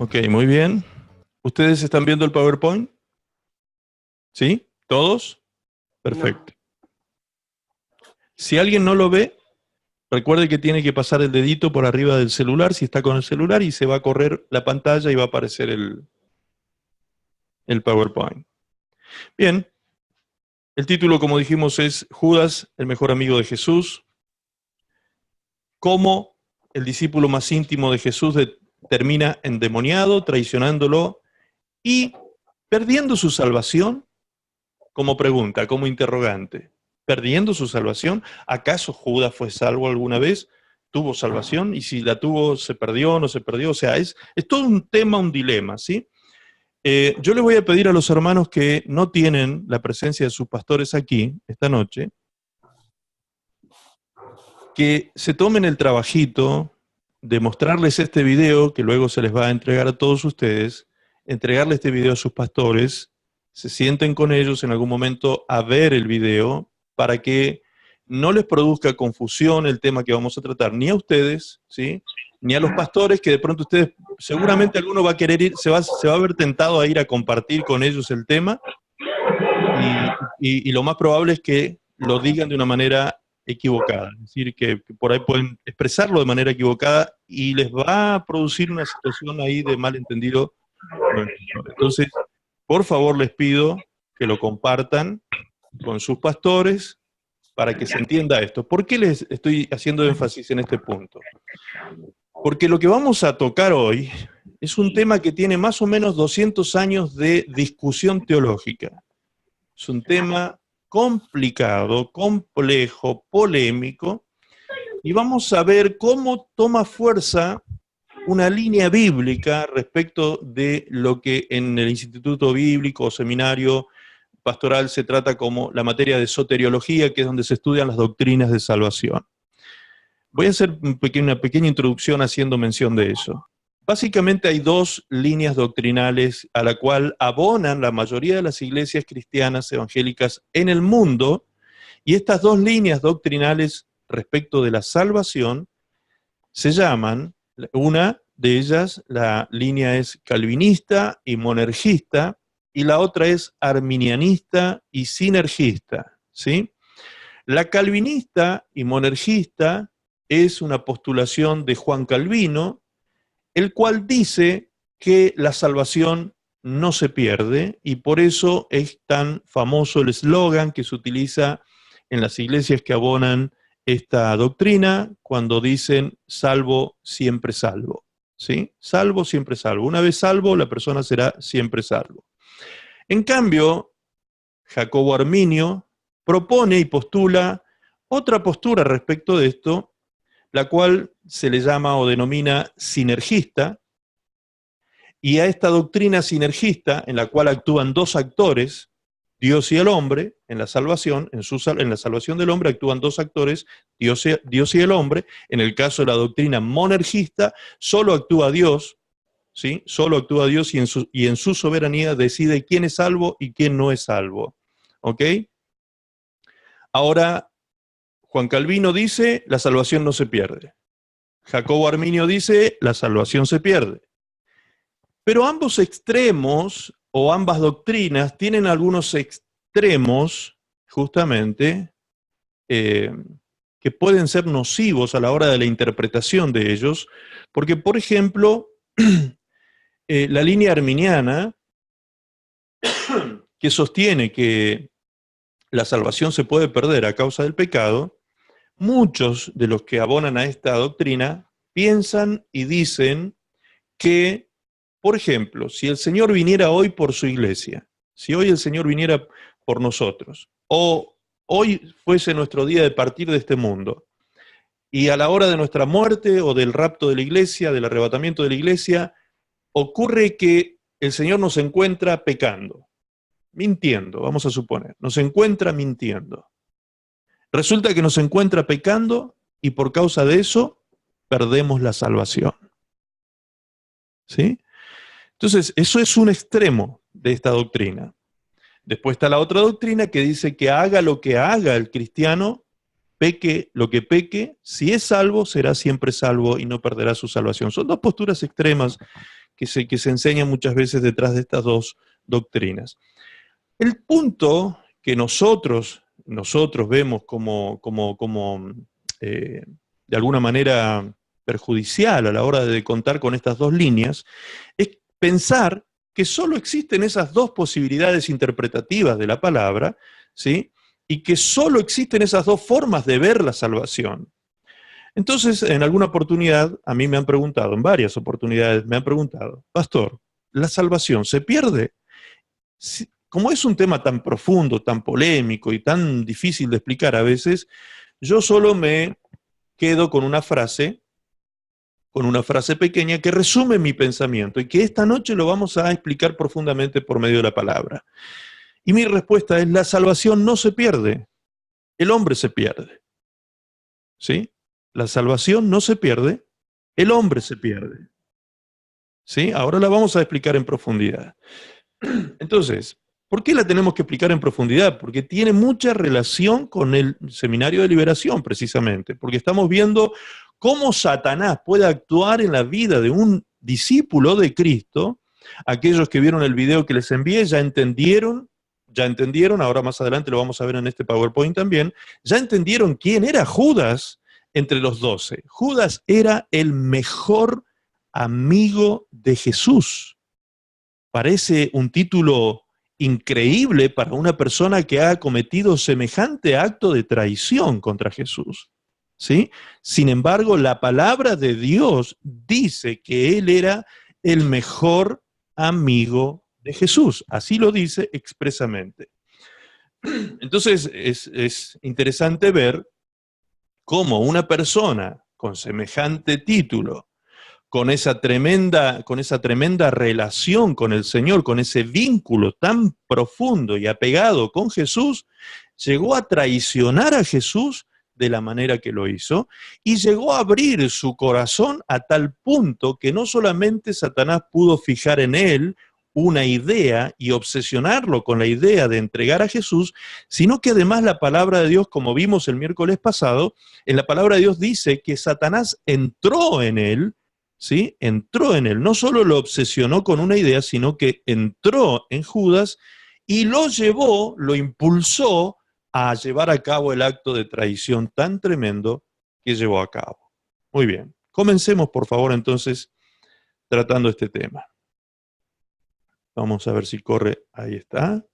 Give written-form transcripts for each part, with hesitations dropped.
Ok, muy bien. ¿Ustedes están viendo el PowerPoint? ¿Sí? ¿Todos? Perfecto. Si alguien no lo ve, recuerde que tiene que pasar el dedito por arriba del celular, si está con el celular, y se va a correr la pantalla y va a aparecer el PowerPoint. Bien. El título, como dijimos, es Judas, el mejor amigo de Jesús. Cómo el discípulo más íntimo de Jesús termina endemoniado, traicionándolo y perdiendo su salvación. Como pregunta, como interrogante, ¿perdiendo su salvación? ¿Acaso Judas fue salvo alguna vez? ¿Tuvo salvación? Y si la tuvo, ¿se perdió o no se perdió? O sea, es todo un tema, un dilema, ¿sí? Yo les voy a pedir a los hermanos que no tienen la presencia de sus pastores aquí esta noche, que se tomen el trabajito de mostrarles este video, que luego se les va a entregar a todos ustedes, entregarle este video a sus pastores, se sienten con ellos en algún momento a ver el video para que no les produzca confusión el tema que vamos a tratar, ni a ustedes, ¿sí?, ni a los pastores, que de pronto ustedes, seguramente alguno va a querer ir, se va a ver tentado a ir a compartir con ellos el tema, y lo más probable es que lo digan de una manera equivocada, es decir, que por ahí pueden expresarlo de manera equivocada y les va a producir una situación ahí de malentendido. Entonces, por favor les pido que lo compartan con sus pastores para que se entienda esto. ¿Por qué les estoy haciendo énfasis en este punto? Porque lo que vamos a tocar hoy es un tema que tiene más o menos 200 años de discusión teológica. Es un tema complicado, complejo, polémico, y vamos a ver cómo toma fuerza una línea bíblica respecto de lo que en el Instituto Bíblico o Seminario Pastoral se trata como la materia de soteriología, que es donde se estudian las doctrinas de salvación. Voy a hacer una pequeña introducción haciendo mención de eso. Básicamente hay dos líneas doctrinales a la cual abonan la mayoría de las iglesias cristianas evangélicas en el mundo, y estas dos líneas doctrinales respecto de la salvación se llaman, una de ellas, la línea es calvinista y monergista, y la otra es arminianista y sinergista, ¿sí? La calvinista y monergista es una postulación de Juan Calvino, el cual dice que la salvación no se pierde, y por eso es tan famoso el eslogan que se utiliza en las iglesias que abonan esta doctrina, cuando dicen salvo, siempre salvo, ¿sí? Salvo, siempre salvo. Una vez salvo, la persona será siempre salvo. En cambio, Jacobo Arminio propone y postula otra postura respecto de esto, la cual se le llama o denomina sinergista, y a esta doctrina sinergista, en la cual actúan dos actores, Dios y el hombre, en la salvación, en la salvación del hombre actúan dos actores, Dios y el hombre. En el caso de la doctrina monergista, solo actúa Dios, ¿sí? Solo actúa Dios, y en su soberanía decide quién es salvo y quién no es salvo. ¿Ok? Ahora, Juan Calvino dice, la salvación no se pierde. Jacobo Arminio dice, la salvación se pierde. Pero ambos extremos, o ambas doctrinas, tienen algunos extremos, justamente, que pueden ser nocivos a la hora de la interpretación de ellos, porque, por ejemplo, la línea arminiana, que sostiene que la salvación se puede perder a causa del pecado, muchos de los que abonan a esta doctrina piensan y dicen que, por ejemplo, si el Señor viniera hoy por su iglesia, si hoy el Señor viniera por nosotros, o hoy fuese nuestro día de partir de este mundo, y a la hora de nuestra muerte o del rapto de la iglesia, del arrebatamiento de la iglesia, ocurre que el Señor nos encuentra pecando, mintiendo, vamos a suponer, nos encuentra mintiendo. Resulta que nos encuentra pecando y por causa de eso perdemos la salvación. ¿Sí? Entonces, eso es un extremo de esta doctrina. Después está la otra doctrina que dice que haga lo que haga el cristiano, peque lo que peque, si es salvo, será siempre salvo y no perderá su salvación. Son dos posturas extremas que se enseñan muchas veces detrás de estas dos doctrinas. El punto que nosotros vemos de alguna manera perjudicial a la hora de contar con estas dos líneas, es pensar que solo existen esas dos posibilidades interpretativas de la palabra, ¿sí? Y que solo existen esas dos formas de ver la salvación. Entonces, en alguna oportunidad, a mí me han preguntado, en varias oportunidades me han preguntado, pastor, ¿la salvación se pierde? Como es un tema tan profundo, tan polémico y tan difícil de explicar a veces, yo solo me quedo con una frase pequeña que resume mi pensamiento y que esta noche lo vamos a explicar profundamente por medio de la palabra. Y mi respuesta es, la salvación no se pierde, el hombre se pierde. ¿Sí? La salvación no se pierde, el hombre se pierde. ¿Sí? Ahora la vamos a explicar en profundidad. Entonces, ¿por qué la tenemos que explicar en profundidad? Porque tiene mucha relación con el seminario de liberación, precisamente, porque estamos viendo cómo Satanás puede actuar en la vida de un discípulo de Cristo. Aquellos que vieron el video que les envié ya entendieron, ahora más adelante lo vamos a ver en este PowerPoint también, ya entendieron quién era Judas entre los 12. Judas era el mejor amigo de Jesús. Parece un título increíble para una persona que ha cometido semejante acto de traición contra Jesús, ¿sí? Sin embargo, la palabra de Dios dice que él era el mejor amigo de Jesús. Así lo dice expresamente. Entonces, es interesante ver cómo una persona con semejante título, con esa tremenda relación con el Señor, con ese vínculo tan profundo y apegado con Jesús, llegó a traicionar a Jesús de la manera que lo hizo, y llegó a abrir su corazón a tal punto que no solamente Satanás pudo fijar en él una idea y obsesionarlo con la idea de entregar a Jesús, sino que además la palabra de Dios, como vimos el miércoles pasado, en la palabra de Dios dice que Satanás entró en él, ¿sí? Entró en él, no solo lo obsesionó con una idea, sino que entró en Judas y lo llevó, lo impulsó a llevar a cabo el acto de traición tan tremendo que llevó a cabo. Muy bien, comencemos por favor entonces tratando este tema. Vamos a ver si corre, ahí está.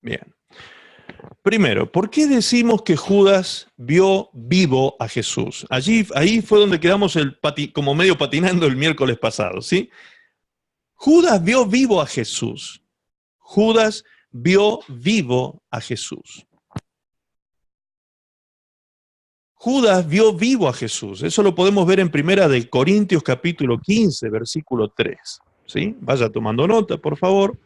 Bien. Primero, ¿por qué decimos que Judas vio vivo a Jesús? Ahí fue donde quedamos como medio patinando el miércoles pasado, ¿sí? Judas vio vivo a Jesús. Judas vio vivo a Jesús. Judas vio vivo a Jesús. Eso lo podemos ver en 1 Corintios capítulo 15, versículo 3. ¿Sí? Vaya tomando nota, por favor,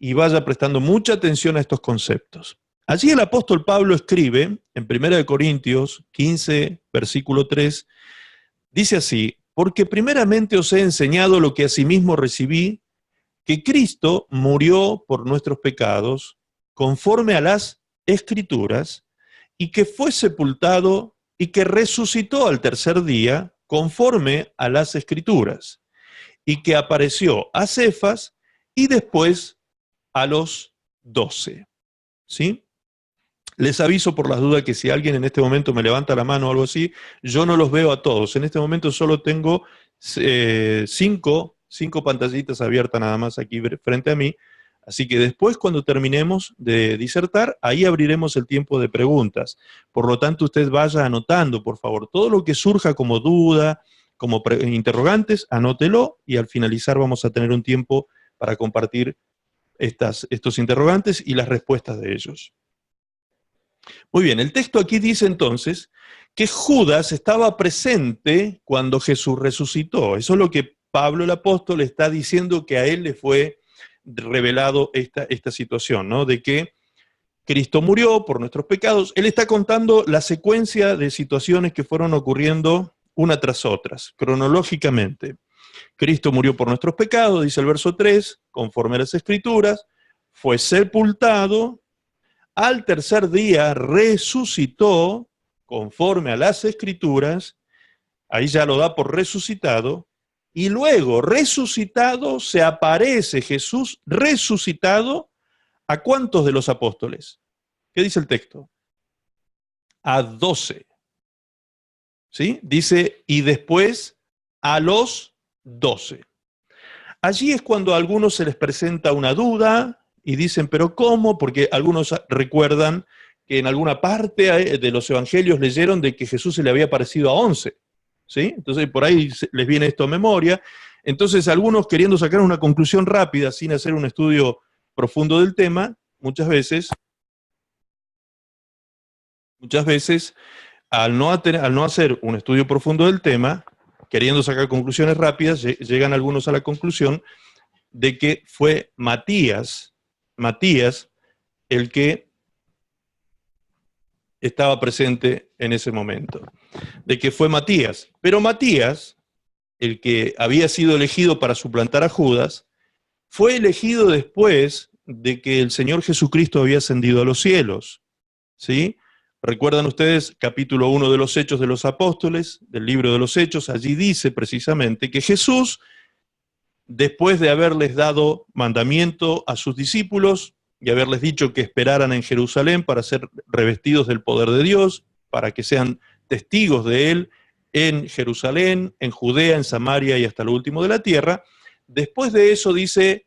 y vaya prestando mucha atención a estos conceptos. Allí el apóstol Pablo escribe, en 1 Corintios 15, versículo 3, dice así, porque primeramente os he enseñado lo que asimismo recibí, que Cristo murió por nuestros pecados, conforme a las Escrituras, y que fue sepultado y que resucitó al tercer día, conforme a las Escrituras, y que apareció a Cefas y después a los 12. ¿Sí? Les aviso por las dudas que si alguien en este momento me levanta la mano o algo así, yo no los veo a todos. En este momento solo tengo cinco pantallitas abiertas nada más aquí frente a mí. Así que después, cuando terminemos de disertar, ahí abriremos el tiempo de preguntas. Por lo tanto, usted vaya anotando, por favor, todo lo que surja como duda, como interrogantes, anótelo y al finalizar vamos a tener un tiempo para compartir estos interrogantes y las respuestas de ellos. Muy bien, el texto aquí dice entonces que Judas estaba presente cuando Jesús resucitó. Eso es lo que Pablo el apóstol está diciendo, que a él le fue revelado esta situación, ¿no? De que Cristo murió por nuestros pecados. Él está contando la secuencia de situaciones que fueron ocurriendo una tras otras, cronológicamente. Cristo murió por nuestros pecados, dice el verso 3, conforme a las Escrituras, fue sepultado, al tercer día resucitó, conforme a las Escrituras, ahí ya lo da por resucitado, y luego resucitado se aparece Jesús resucitado ¿a cuántos de los apóstoles? ¿Qué dice el texto? A 12. ¿Sí? Dice, y después a los 12. Allí es cuando a algunos se les presenta una duda y dicen, ¿pero cómo? Porque algunos recuerdan que en alguna parte de los evangelios leyeron de que Jesús se le había aparecido a 11. ¿Sí? Entonces por ahí les viene esto a memoria. Entonces algunos queriendo sacar una conclusión rápida sin hacer un estudio profundo del tema, muchas veces, al no hacer un estudio profundo del tema, queriendo sacar conclusiones rápidas, llegan algunos a la conclusión de que fue Matías el que estaba presente en ese momento. De que fue Matías. Pero Matías, el que había sido elegido para suplantar a Judas, fue elegido después de que el Señor Jesucristo había ascendido a los cielos. ¿Sí? ¿Recuerdan ustedes capítulo 1 de los Hechos de los Apóstoles, del libro de los Hechos? Allí dice precisamente que Jesús, después de haberles dado mandamiento a sus discípulos y haberles dicho que esperaran en Jerusalén para ser revestidos del poder de Dios, para que sean testigos de Él en Jerusalén, en Judea, en Samaria y hasta lo último de la tierra, después de eso dice,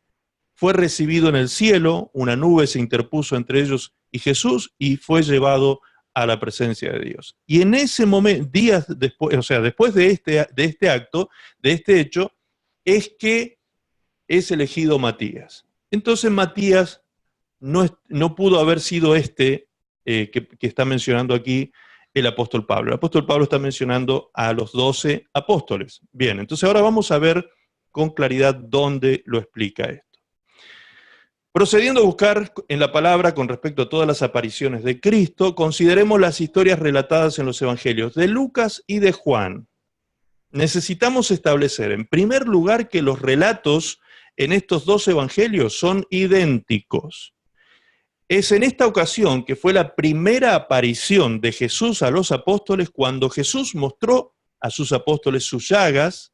fue recibido en el cielo, una nube se interpuso entre ellos y Jesús y fue llevado a la presencia de Dios. Y en ese momento, días después, o sea, después de este acto, de este hecho, es que es elegido Matías. Entonces Matías no pudo haber sido que está mencionando aquí el apóstol Pablo. El apóstol Pablo está mencionando a los 12 apóstoles. Bien, entonces ahora vamos a ver con claridad dónde lo explica esto. Procediendo a buscar en la palabra con respecto a todas las apariciones de Cristo, consideremos las historias relatadas en los evangelios de Lucas y de Juan. Necesitamos establecer, en primer lugar, que los relatos en estos dos evangelios son idénticos. Es en esta ocasión que fue la primera aparición de Jesús a los apóstoles cuando Jesús mostró a sus apóstoles sus llagas.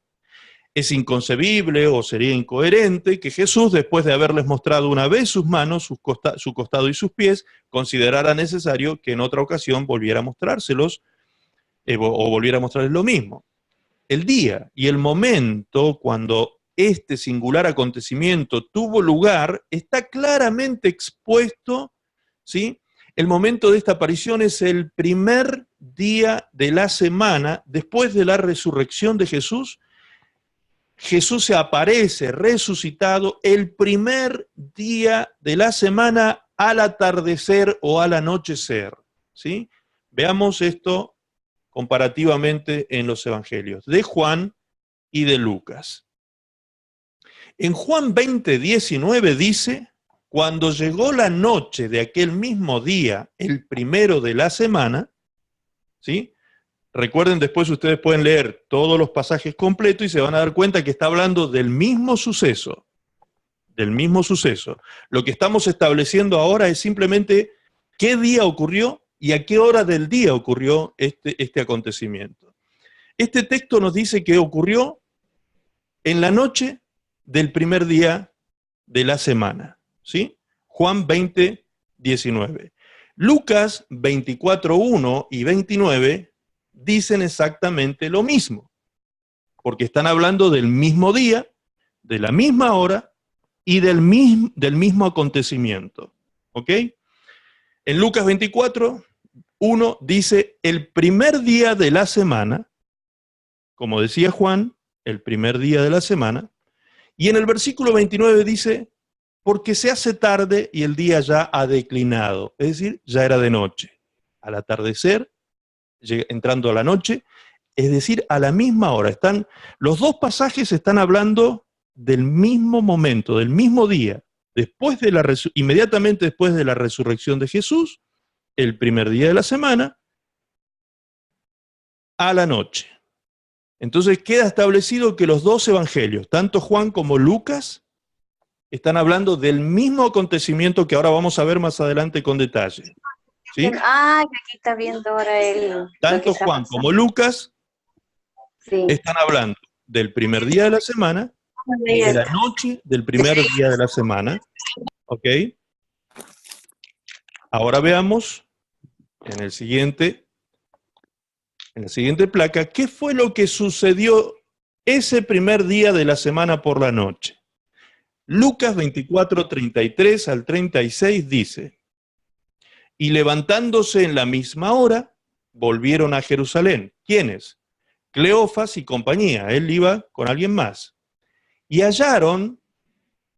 Es inconcebible o sería incoherente que Jesús, después de haberles mostrado una vez sus manos, su costado y sus pies, considerara necesario que en otra ocasión volviera a mostrárselos o volviera a mostrarles lo mismo. El día y el momento cuando este singular acontecimiento tuvo lugar está claramente expuesto, ¿sí? El momento de esta aparición es el primer día de la semana después de la resurrección de Jesús. Jesús se aparece resucitado el primer día de la semana al atardecer o al anochecer, ¿sí? Veamos esto comparativamente en los evangelios de Juan y de Lucas. En Juan 20:19 dice, cuando llegó la noche de aquel mismo día, el primero de la semana, ¿sí? Recuerden, después ustedes pueden leer todos los pasajes completos y se van a dar cuenta que está hablando del mismo suceso, del mismo suceso. Lo que estamos estableciendo ahora es simplemente qué día ocurrió y a qué hora del día ocurrió este acontecimiento. Este texto nos dice que ocurrió en la noche del primer día de la semana, ¿sí? Juan 20:19. Lucas 24:1 y 29 dicen exactamente lo mismo, porque están hablando del mismo día, de la misma hora y del mismo acontecimiento, ¿ok? En Lucas 24:1 dice, el primer día de la semana, como decía Juan, el primer día de la semana, y en el versículo 29 dice, porque se hace tarde y el día ya ha declinado, es decir, ya era de noche. Al atardecer, entrando a la noche, es decir, a la misma hora. Los dos pasajes están hablando del mismo momento, del mismo día, inmediatamente después de la resurrección de Jesús, el primer día de la semana, a la noche. Entonces queda establecido que los dos evangelios, tanto Juan como Lucas, están hablando del mismo acontecimiento que ahora vamos a ver más adelante con detalle. ¿Sí? Ah, aquí está viendo ahora tanto Juan como Lucas Sí. Están hablando del primer día de la semana y de la noche del primer día de la semana. ¿Ok? Ahora veamos en la siguiente placa, ¿qué fue lo que sucedió ese primer día de la semana por la noche? Lucas 24, 33 al 36 dice, y levantándose en la misma hora, volvieron a Jerusalén. ¿Quiénes? Cleofas y compañía, él iba con alguien más. Y hallaron,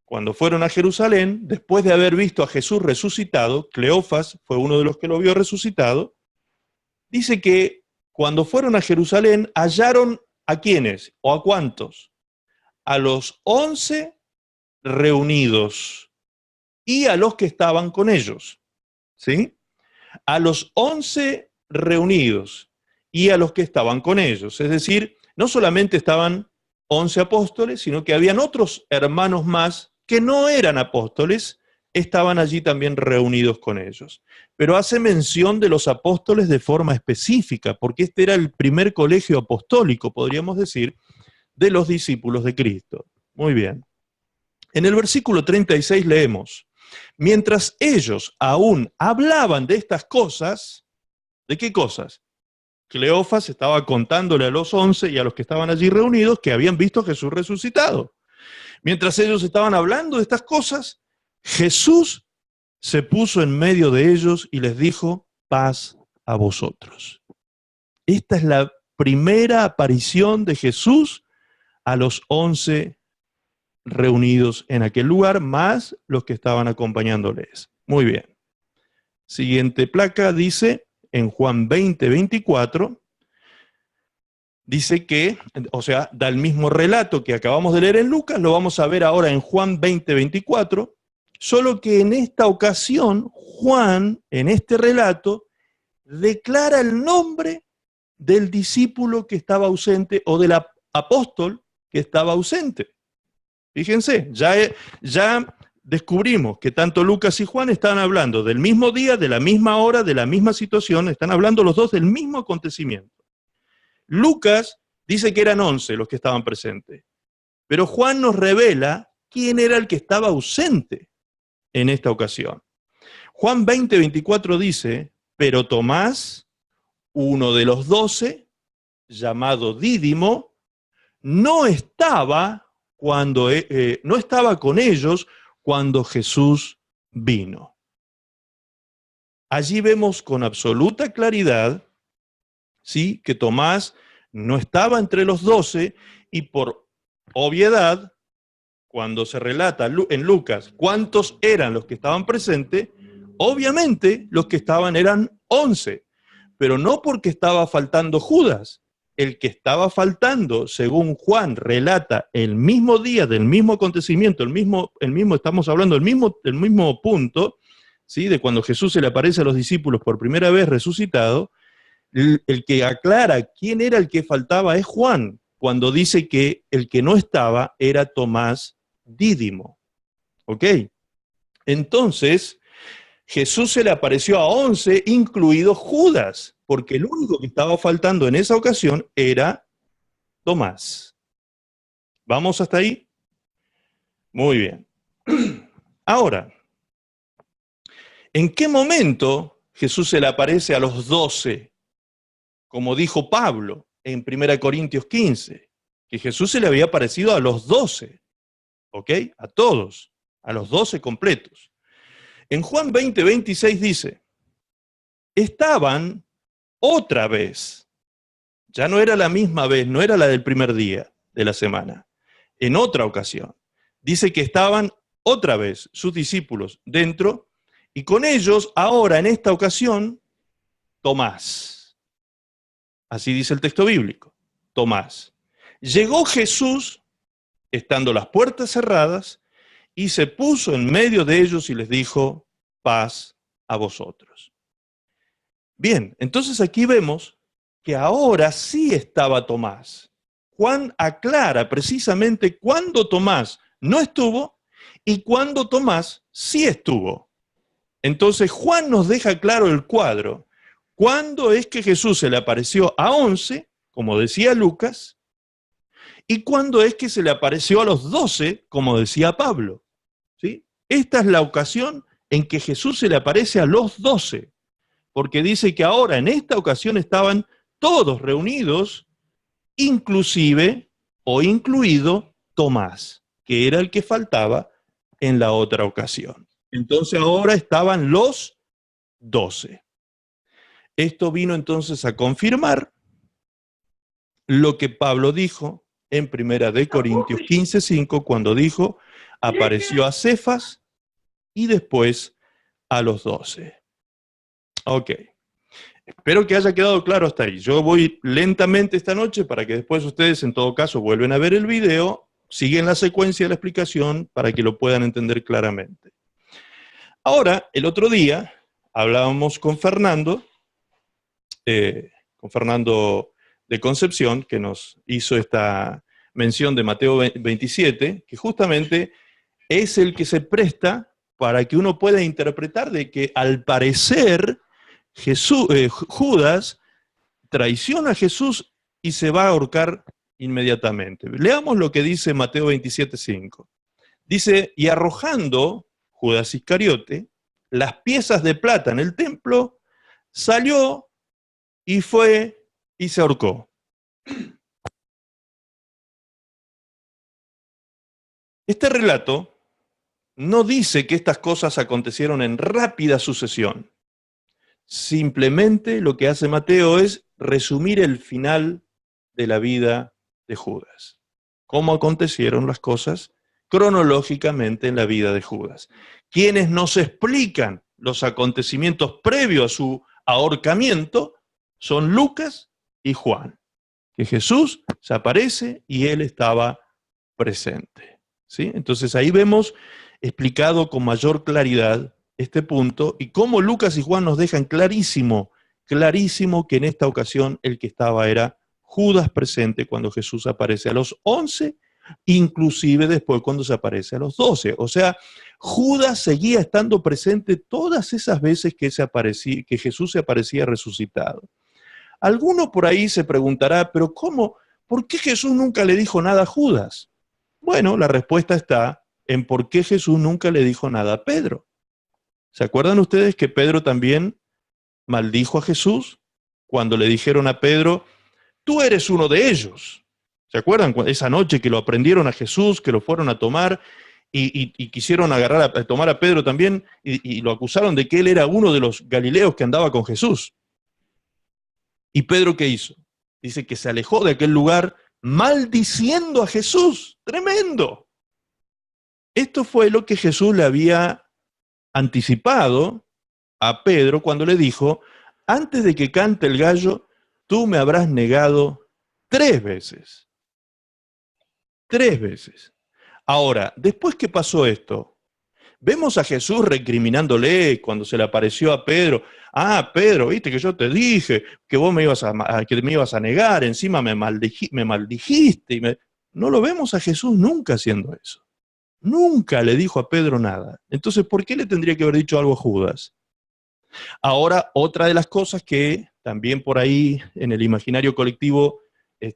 cuando fueron a Jerusalén, después de haber visto a Jesús resucitado, Cleofas fue uno de los que lo vio resucitado, dice que cuando fueron a Jerusalén, hallaron ¿a quiénes? ¿O a cuántos? A los 11 reunidos y a los que estaban con ellos. ¿Sí? A los 11 reunidos y a los que estaban con ellos. Es decir, no solamente estaban 11 apóstoles, sino que habían otros hermanos más que no eran apóstoles, estaban allí también reunidos con ellos. Pero hace mención de los apóstoles de forma específica, porque este era el primer colegio apostólico, podríamos decir, de los discípulos de Cristo. Muy bien. En el versículo 36 leemos, mientras ellos aún hablaban de estas cosas, ¿de qué cosas? Cleofas estaba contándole a los 11 y a los que estaban allí reunidos que habían visto a Jesús resucitado. Mientras ellos estaban hablando de estas cosas, Jesús se puso en medio de ellos y les dijo, paz a vosotros. Esta es la primera aparición de Jesús a los 11 reunidos en aquel lugar, más los que estaban acompañándoles. Muy bien. Siguiente placa dice, en Juan 20, 24, dice que, o sea, da el mismo relato que acabamos de leer en Lucas, lo vamos a ver ahora en Juan 20, 24, solo que en esta ocasión, Juan, en este relato, declara el nombre del discípulo que estaba ausente o del apóstol que estaba ausente. Fíjense, ya descubrimos que tanto Lucas y Juan están hablando del mismo día, de la misma hora, de la misma situación, están hablando los dos del mismo acontecimiento. Lucas dice que eran 11 los que estaban presentes, pero Juan nos revela quién era el que estaba ausente en esta ocasión. Juan 20, 24 dice, pero Tomás, uno de los 12, llamado Dídimo, no estaba con ellos cuando Jesús vino. Allí vemos con absoluta claridad, ¿sí?, que Tomás no estaba entre los 12 y por obviedad, cuando se relata en Lucas cuántos eran los que estaban presentes, obviamente los que estaban eran 11, pero no porque estaba faltando Judas. El que estaba faltando, según Juan relata, el mismo día del mismo acontecimiento, estamos hablando del mismo punto, ¿sí?, de cuando Jesús se le aparece a los discípulos por primera vez resucitado, el que aclara quién era el que faltaba es Juan, cuando dice que el que no estaba era Tomás Dídimo. ¿Ok? Entonces, Jesús se le apareció a 11, incluido Judas, porque el único que estaba faltando en esa ocasión era Tomás. ¿Vamos hasta ahí? Muy bien. Ahora, ¿en qué momento Jesús se le aparece a los 12? Como dijo Pablo en 1 Corintios 15, que Jesús se le había aparecido a los 12, ¿ok? A todos, a los 12 completos. En Juan 20, 26 dice, estaban otra vez, ya no era la misma vez, no era la del primer día de la semana, en otra ocasión. Dice que estaban otra vez sus discípulos dentro y con ellos ahora en esta ocasión Tomás. Así dice el texto bíblico, Tomás. Llegó Jesús, estando las puertas cerradas, y se puso en medio de ellos y les dijo, paz a vosotros. Bien, entonces aquí vemos que ahora sí estaba Tomás. Juan aclara precisamente cuándo Tomás no estuvo y cuándo Tomás sí estuvo. Entonces Juan nos deja claro el cuadro. ¿Cuándo es que Jesús se le apareció a 11, como decía Lucas, y cuándo es que se le apareció a los 12, como decía Pablo. ¿Sí? Esta es la ocasión en que Jesús se le aparece a los 12, porque dice que ahora en esta ocasión estaban todos reunidos, inclusive o incluido Tomás, que era el que faltaba en la otra ocasión. Entonces ahora estaban los 12. Esto vino entonces a confirmar lo que Pablo dijo en 1 Corintios 15:5, cuando dijo, apareció a Cefas y después a los 12. Ok. Espero que haya quedado claro hasta ahí. Yo voy lentamente esta noche para que después ustedes, en todo caso, vuelven a ver el video, siguen la secuencia de la explicación para que lo puedan entender claramente. Ahora, el otro día, hablábamos con Fernando de Concepción, que nos hizo esta mención de Mateo 27, que justamente es el que se presta para que uno pueda interpretar de que al parecer Judas traiciona a Jesús y se va a ahorcar inmediatamente. Leamos lo que dice Mateo 27:5. Dice, y arrojando Judas Iscariote las piezas de plata en el templo, salió y fue y se ahorcó. Este relato no dice que estas cosas acontecieron en rápida sucesión. Simplemente lo que hace Mateo es resumir el final de la vida de Judas. Cómo acontecieron las cosas cronológicamente en la vida de Judas. Quienes nos explican los acontecimientos previos a su ahorcamiento son Lucas y Juan. Que Jesús se aparece y él estaba presente. ¿Sí? Entonces ahí vemos explicado con mayor claridad este punto y cómo Lucas y Juan nos dejan clarísimo que en esta ocasión el que estaba era Judas presente cuando Jesús aparece a los 11, inclusive después cuando se aparece a los 12. O sea, Judas seguía estando presente todas esas veces que Jesús se aparecía resucitado. Alguno por ahí se preguntará, pero ¿cómo? ¿Por qué Jesús nunca le dijo nada a Judas? Bueno, la respuesta está en por qué Jesús nunca le dijo nada a Pedro. ¿Se acuerdan ustedes que Pedro también maldijo a Jesús cuando le dijeron a Pedro, tú eres uno de ellos? ¿Se acuerdan? Esa noche que lo aprendieron a Jesús, que lo fueron a tomar y quisieron agarrar a tomar a Pedro también y lo acusaron de que él era uno de los galileos que andaba con Jesús. ¿Y Pedro qué hizo? Dice que se alejó de aquel lugar maldiciendo a Jesús. ¡Tremendo! Esto fue lo que Jesús le había anticipado a Pedro cuando le dijo, antes de que cante el gallo, tú me habrás negado 3 veces. 3 veces. Ahora, después que pasó esto, vemos a Jesús recriminándole cuando se le apareció a Pedro. Ah, Pedro, viste que yo te dije que vos me ibas a negar, encima me maldijiste. No lo vemos a Jesús nunca haciendo eso. Nunca le dijo a Pedro nada. Entonces, ¿por qué le tendría que haber dicho algo a Judas? Ahora, otra de las cosas que también por ahí en el imaginario colectivo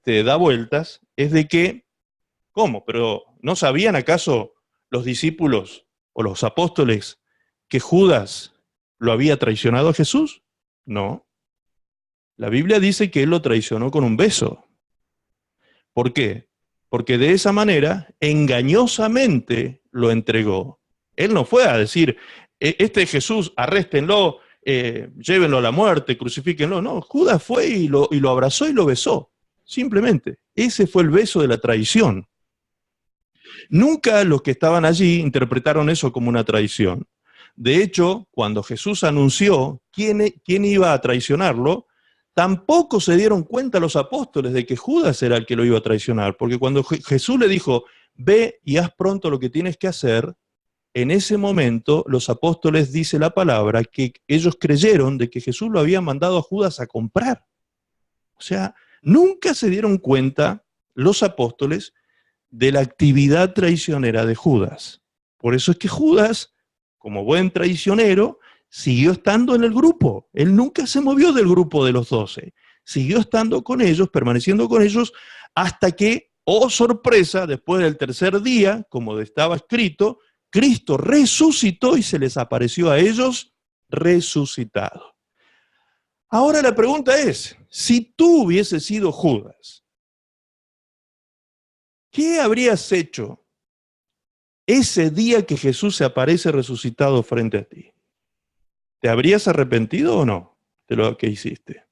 da vueltas, es de que, ¿cómo? ¿Pero no sabían acaso los discípulos o los apóstoles que Judas lo había traicionado a Jesús? No. La Biblia dice que él lo traicionó con un beso. ¿Por qué? Porque de esa manera, engañosamente lo entregó. Él no fue a decir, este Jesús, arréstenlo, llévenlo a la muerte, crucifíquenlo. No, Judas fue y lo abrazó y lo besó. Simplemente, ese fue el beso de la traición. Nunca los que estaban allí interpretaron eso como una traición. De hecho, cuando Jesús anunció quién iba a traicionarlo, tampoco se dieron cuenta los apóstoles de que Judas era el que lo iba a traicionar, porque cuando Jesús le dijo, ve y haz pronto lo que tienes que hacer, en ese momento los apóstoles, dice la palabra, que ellos creyeron de que Jesús lo había mandado a Judas a comprar. O sea, nunca se dieron cuenta los apóstoles de la actividad traicionera de Judas. Por eso es que Judas, como buen traicionero, siguió estando en el grupo. Él nunca se movió del grupo de los 12. Siguió estando con ellos, permaneciendo con ellos, hasta que oh sorpresa, después del tercer día, como estaba escrito, Cristo resucitó y se les apareció a ellos resucitado. Ahora la pregunta es, si tú hubieses sido Judas, ¿qué habrías hecho ese día que Jesús se aparece resucitado frente a ti? ¿Te habrías arrepentido o no de lo que hiciste?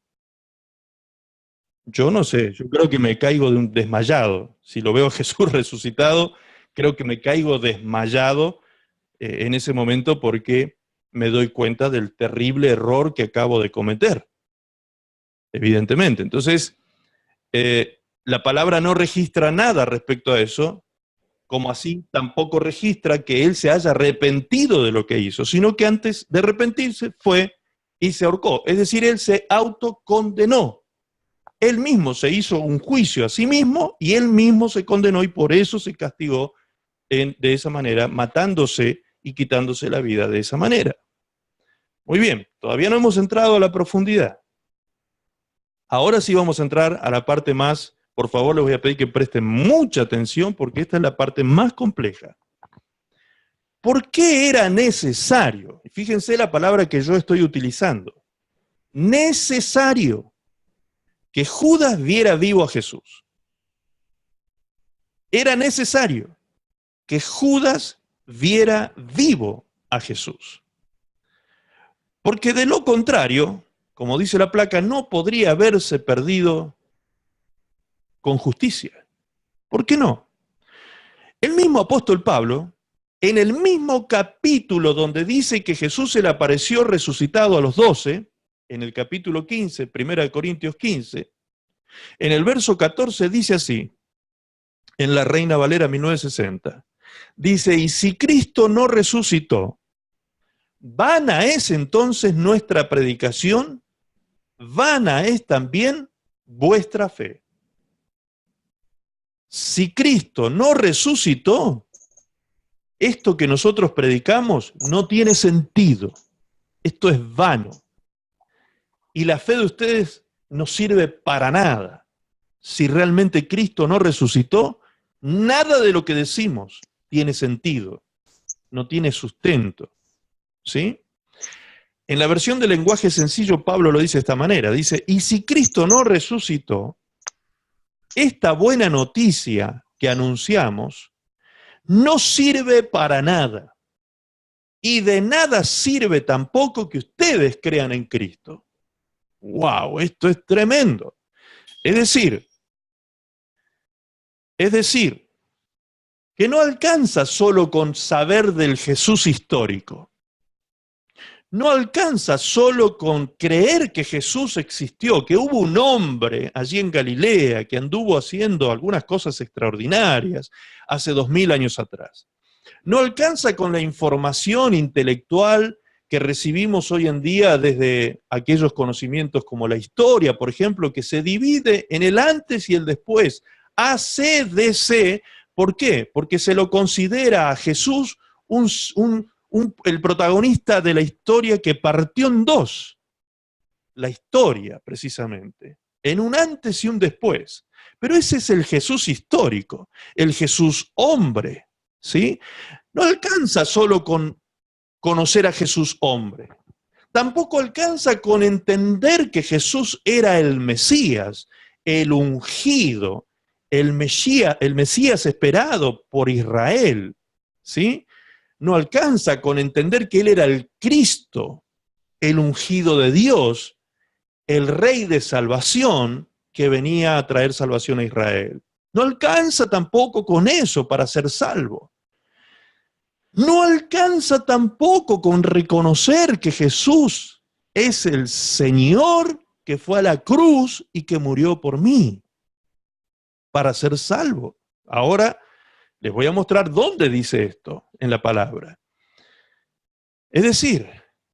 Yo no sé, yo creo que me caigo de un desmayado. Si lo veo a Jesús resucitado, creo que me caigo desmayado en ese momento porque me doy cuenta del terrible error que acabo de cometer, evidentemente. Entonces, la palabra no registra nada respecto a eso, como así tampoco registra que él se haya arrepentido de lo que hizo, sino que antes de arrepentirse fue y se ahorcó. Es decir, él se autocondenó. Él mismo se hizo un juicio a sí mismo y él mismo se condenó y por eso se castigó de esa manera, matándose y quitándose la vida de esa manera. Muy bien, todavía no hemos entrado a la profundidad. Ahora sí vamos a entrar a la parte más, por favor les voy a pedir que presten mucha atención porque esta es la parte más compleja. ¿Por qué era necesario? Fíjense la palabra que yo estoy utilizando. Necesario que Judas viera vivo a Jesús. Era necesario que Judas viera vivo a Jesús. Porque de lo contrario, como dice la placa, no podría haberse perdido con justicia. ¿Por qué no? El mismo apóstol Pablo, en el mismo capítulo donde dice que Jesús se le apareció resucitado a los 12, en el capítulo 15, 1 Corintios 15, en el verso 14 dice así, en la Reina Valera 1960, dice, y si Cristo no resucitó, vana es entonces nuestra predicación, vana es también vuestra fe. Si Cristo no resucitó, esto que nosotros predicamos no tiene sentido. Esto es vano. Y la fe de ustedes no sirve para nada. Si realmente Cristo no resucitó, nada de lo que decimos tiene sentido, no tiene sustento. ¿Sí? En la versión del lenguaje sencillo, Pablo lo dice de esta manera. Dice, y si Cristo no resucitó, esta buena noticia que anunciamos no sirve para nada. Y de nada sirve tampoco que ustedes crean en Cristo. ¡Wow! Esto es tremendo. Es decir, que no alcanza solo con saber del Jesús histórico. No alcanza solo con creer que Jesús existió, que hubo un hombre allí en Galilea que anduvo haciendo algunas cosas extraordinarias hace 2000 años atrás. No alcanza con la información intelectual que recibimos hoy en día desde aquellos conocimientos como la historia, por ejemplo, que se divide en el antes y el después, ACDC. ¿Por qué? Porque se lo considera a Jesús el protagonista de la historia que partió en dos. La historia, precisamente, en un antes y un después. Pero ese es el Jesús histórico, el Jesús hombre, ¿sí? No alcanza solo con conocer a Jesús hombre. Tampoco alcanza con entender que Jesús era el Mesías, el ungido, el Mesías esperado por Israel, ¿sí? No alcanza con entender que él era el Cristo, el ungido de Dios, el Rey de salvación que venía a traer salvación a Israel. No alcanza tampoco con eso para ser salvo. No alcanza tampoco con reconocer que Jesús es el Señor que fue a la cruz y que murió por mí para ser salvo. Ahora les voy a mostrar dónde dice esto en la palabra. Es decir,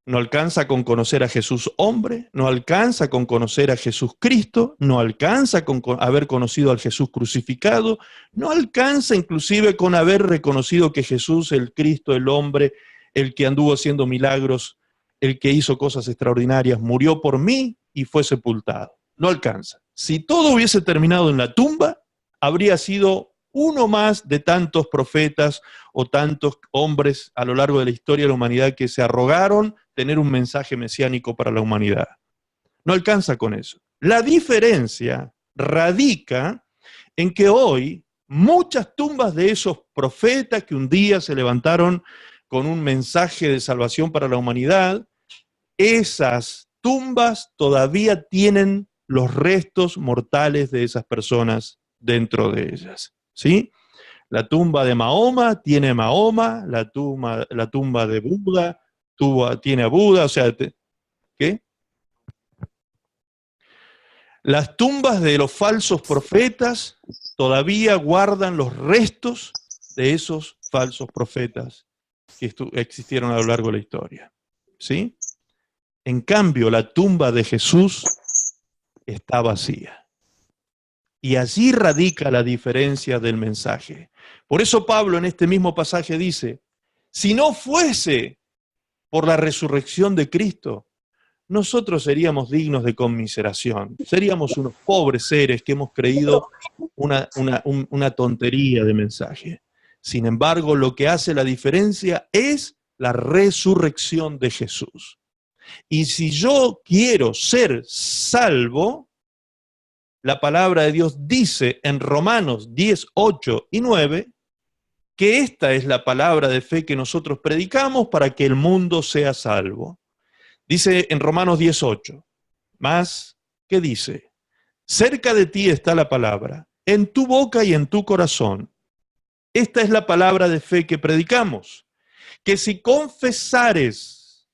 no alcanza con conocer a Jesús hombre, no alcanza con conocer a Jesús Cristo, no alcanza con haber conocido al Jesús crucificado, no alcanza inclusive con haber reconocido que Jesús, el Cristo, el hombre, el que anduvo haciendo milagros, el que hizo cosas extraordinarias, murió por mí y fue sepultado. No alcanza. Si todo hubiese terminado en la tumba, habría sido uno más de tantos profetas o tantos hombres a lo largo de la historia de la humanidad que se arrogaron tener un mensaje mesiánico para la humanidad. No alcanza con eso. La diferencia radica en que hoy muchas tumbas de esos profetas que un día se levantaron con un mensaje de salvación para la humanidad, esas tumbas todavía tienen los restos mortales de esas personas dentro de ellas, ¿sí? La tumba de Mahoma tiene Mahoma, la tumba de Buda tiene a Buda, o sea, ¿qué? Las tumbas de los falsos profetas todavía guardan los restos de esos falsos profetas que existieron a lo largo de la historia, ¿sí? En cambio, la tumba de Jesús está vacía. Y allí radica la diferencia del mensaje. Por eso Pablo en este mismo pasaje dice, si no fuese por la resurrección de Cristo, nosotros seríamos dignos de conmiseración. Seríamos unos pobres seres que hemos creído una tontería de mensaje. Sin embargo, lo que hace la diferencia es la resurrección de Jesús. Y si yo quiero ser salvo, la palabra de Dios dice en Romanos 10, 8 y 9, que esta es la palabra de fe que nosotros predicamos para que el mundo sea salvo. Dice en Romanos 10:8, más, ¿qué dice? Cerca de ti está la palabra, en tu boca y en tu corazón. Esta es la palabra de fe que predicamos, que si confesares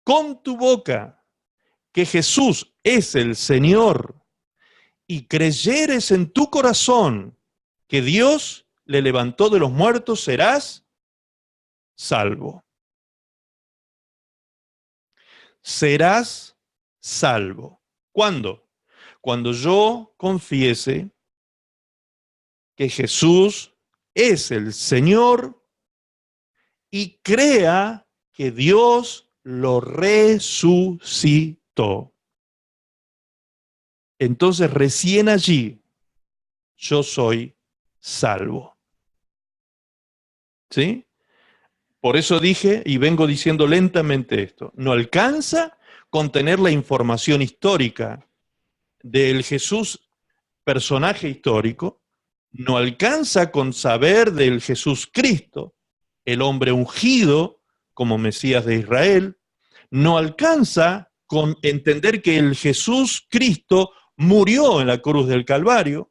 con tu boca que Jesús es el Señor y creyeres en tu corazón que Dios le levantó de los muertos, serás salvo. Serás salvo. ¿Cuándo? Cuando yo confiese que Jesús es el Señor y crea que Dios lo resucitó. Entonces recién allí yo soy salvo. ¿Sí? Por eso dije, y vengo diciendo lentamente esto, no alcanza con tener la información histórica del Jesús personaje histórico, no alcanza con saber del Jesús Cristo, el hombre ungido como Mesías de Israel, no alcanza con entender que el Jesús Cristo murió en la cruz del Calvario,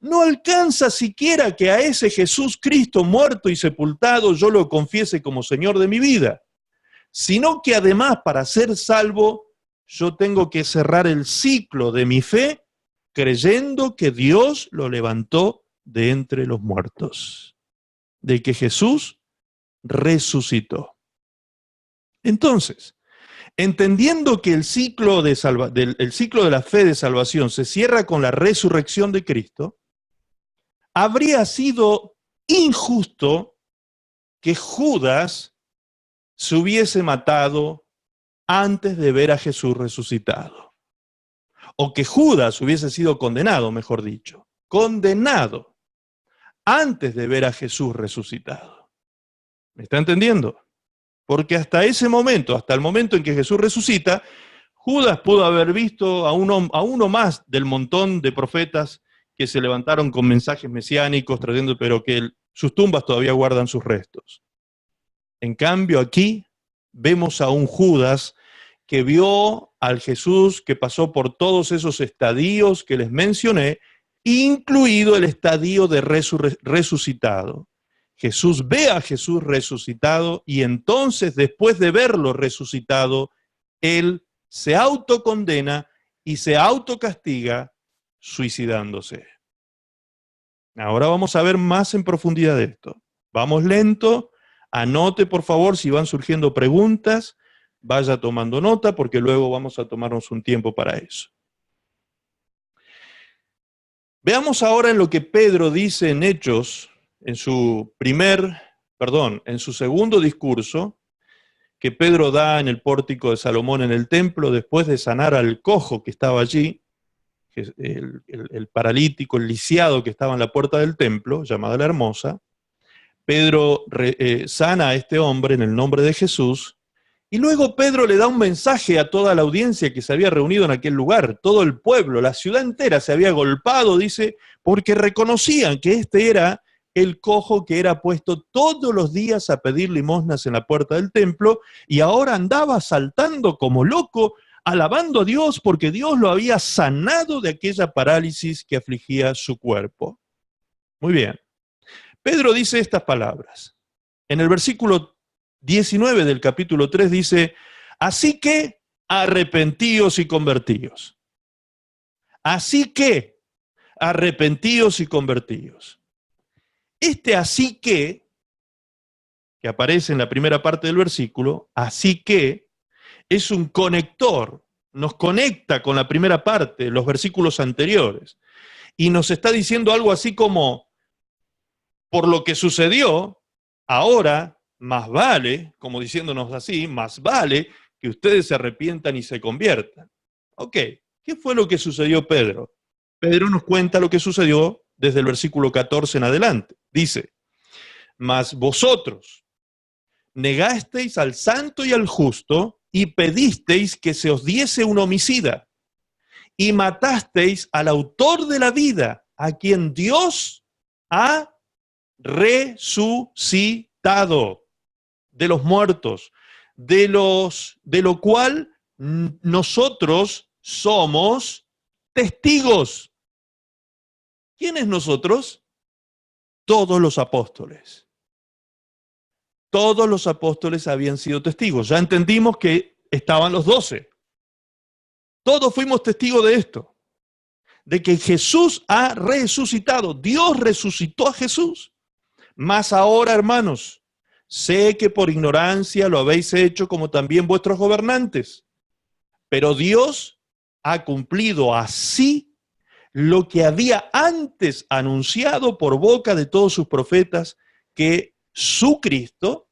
no alcanza siquiera que a ese Jesús Cristo muerto y sepultado yo lo confiese como Señor de mi vida, sino que además para ser salvo yo tengo que cerrar el ciclo de mi fe creyendo que Dios lo levantó de entre los muertos, de que Jesús resucitó. Entonces, entendiendo que el ciclo de la fe de salvación se cierra con la resurrección de Cristo, habría sido injusto que Judas se hubiese matado antes de ver a Jesús resucitado. O que Judas hubiese sido condenado, mejor dicho, condenado antes de ver a Jesús resucitado. ¿Me está entendiendo? Porque hasta ese momento, hasta el momento en que Jesús resucita, Judas pudo haber visto a uno más del montón de profetas que se levantaron con mensajes mesiánicos, pero que sus tumbas todavía guardan sus restos. En cambio, aquí vemos a un Judas que vio al Jesús que pasó por todos esos estadios que les mencioné, incluido el estadio de resucitado. Jesús ve a Jesús resucitado y entonces, después de verlo resucitado, él se autocondena y se autocastiga suicidándose. Ahora vamos a ver más en profundidad de esto. Vamos lento, anote por favor si van surgiendo preguntas, vaya tomando nota porque luego vamos a tomarnos un tiempo para eso. Veamos ahora en lo que Pedro dice en Hechos, en su segundo discurso, que Pedro da en el pórtico de Salomón en el templo, después de sanar al cojo que estaba allí. el paralítico, el lisiado que estaba en la puerta del templo, llamada la Hermosa, Pedro sana a este hombre en el nombre de Jesús, y luego Pedro le da un mensaje a toda la audiencia que se había reunido en aquel lugar, todo el pueblo, la ciudad entera se había agolpado, dice, porque reconocían que este era el cojo que era puesto todos los días a pedir limosnas en la puerta del templo, y ahora andaba saltando como loco, alabando a Dios porque Dios lo había sanado de aquella parálisis que afligía su cuerpo. Muy bien. Pedro dice estas palabras. En el versículo 19 del capítulo 3 dice, así que arrepentíos y convertíos. Así que arrepentíos y convertíos. Este así que aparece en la primera parte del versículo, así que es un conector, nos conecta con la primera parte, los versículos anteriores, y nos está diciendo algo así como, por lo que sucedió, ahora más vale, como diciéndonos así, más vale que ustedes se arrepientan y se conviertan. Ok, ¿qué fue lo que sucedió Pedro? Pedro nos cuenta lo que sucedió desde el versículo 14 en adelante. Dice, mas vosotros negasteis al santo y al justo y pedisteis que se os diese un homicida y matasteis al autor de la vida, a quien Dios ha resucitado de los muertos, de lo cual nosotros somos testigos. ¿Quiénes nosotros? Todos los apóstoles. Todos los apóstoles habían sido testigos. Ya entendimos que estaban los 12. Todos fuimos testigos de esto, de que Jesús ha resucitado. Dios resucitó a Jesús. Mas ahora, hermanos, sé que por ignorancia lo habéis hecho como también vuestros gobernantes, pero Dios ha cumplido así lo que había antes anunciado por boca de todos sus profetas, que su Cristo,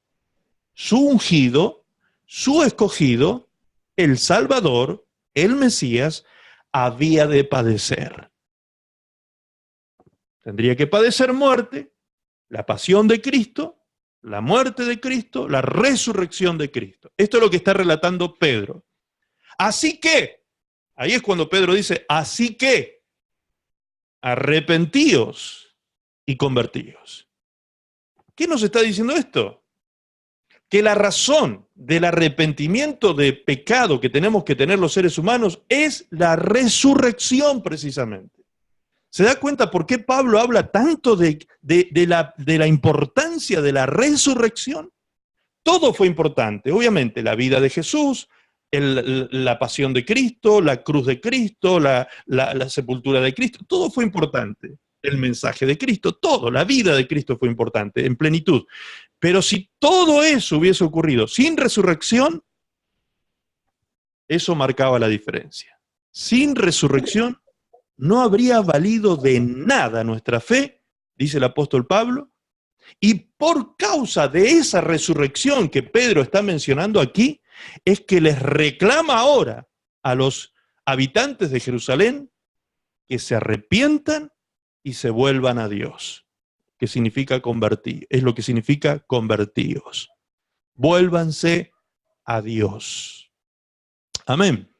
su ungido, su escogido, el Salvador, el Mesías, había de padecer. Tendría que padecer muerte, la pasión de Cristo, la muerte de Cristo, la resurrección de Cristo. Esto es lo que está relatando Pedro. Así que, ahí es cuando Pedro dice, así que, arrepentíos y convertíos. ¿Qué nos está diciendo esto? Que la razón del arrepentimiento de pecado que tenemos que tener los seres humanos es la resurrección precisamente. ¿Se da cuenta por qué Pablo habla tanto de la importancia de la resurrección? Todo fue importante, obviamente, la vida de Jesús, la pasión de Cristo, la cruz de Cristo, la sepultura de Cristo, todo fue importante. El mensaje de Cristo, todo, la vida de Cristo fue importante, en plenitud. Pero si todo eso hubiese ocurrido sin resurrección, eso marcaba la diferencia. Sin resurrección no habría valido de nada nuestra fe, dice el apóstol Pablo, y por causa de esa resurrección que Pedro está mencionando aquí, es que les reclama ahora a los habitantes de Jerusalén que se arrepientan y se vuelvan a Dios, que significa convertir, es lo que significa convertíos. Vuélvanse a Dios. Amén.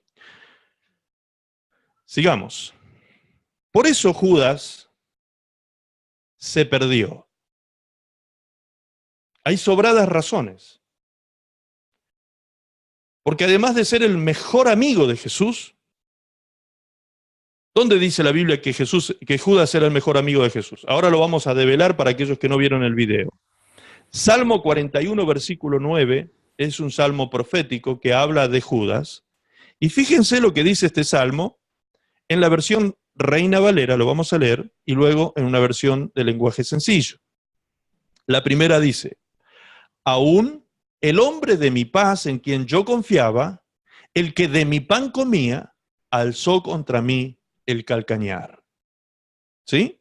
Sigamos. Por eso Judas se perdió. Hay sobradas razones. Porque además de ser el mejor amigo de Jesús, ¿dónde dice la Biblia que Judas era el mejor amigo de Jesús? Ahora lo vamos a develar para aquellos que no vieron el video. Salmo 41, versículo 9, es un salmo profético que habla de Judas. Y fíjense lo que dice este salmo en la versión Reina Valera, lo vamos a leer, y luego en una versión de lenguaje sencillo. La primera dice, aún el hombre de mi paz en quien yo confiaba, el que de mi pan comía, alzó contra mí el calcañar. ¿Sí?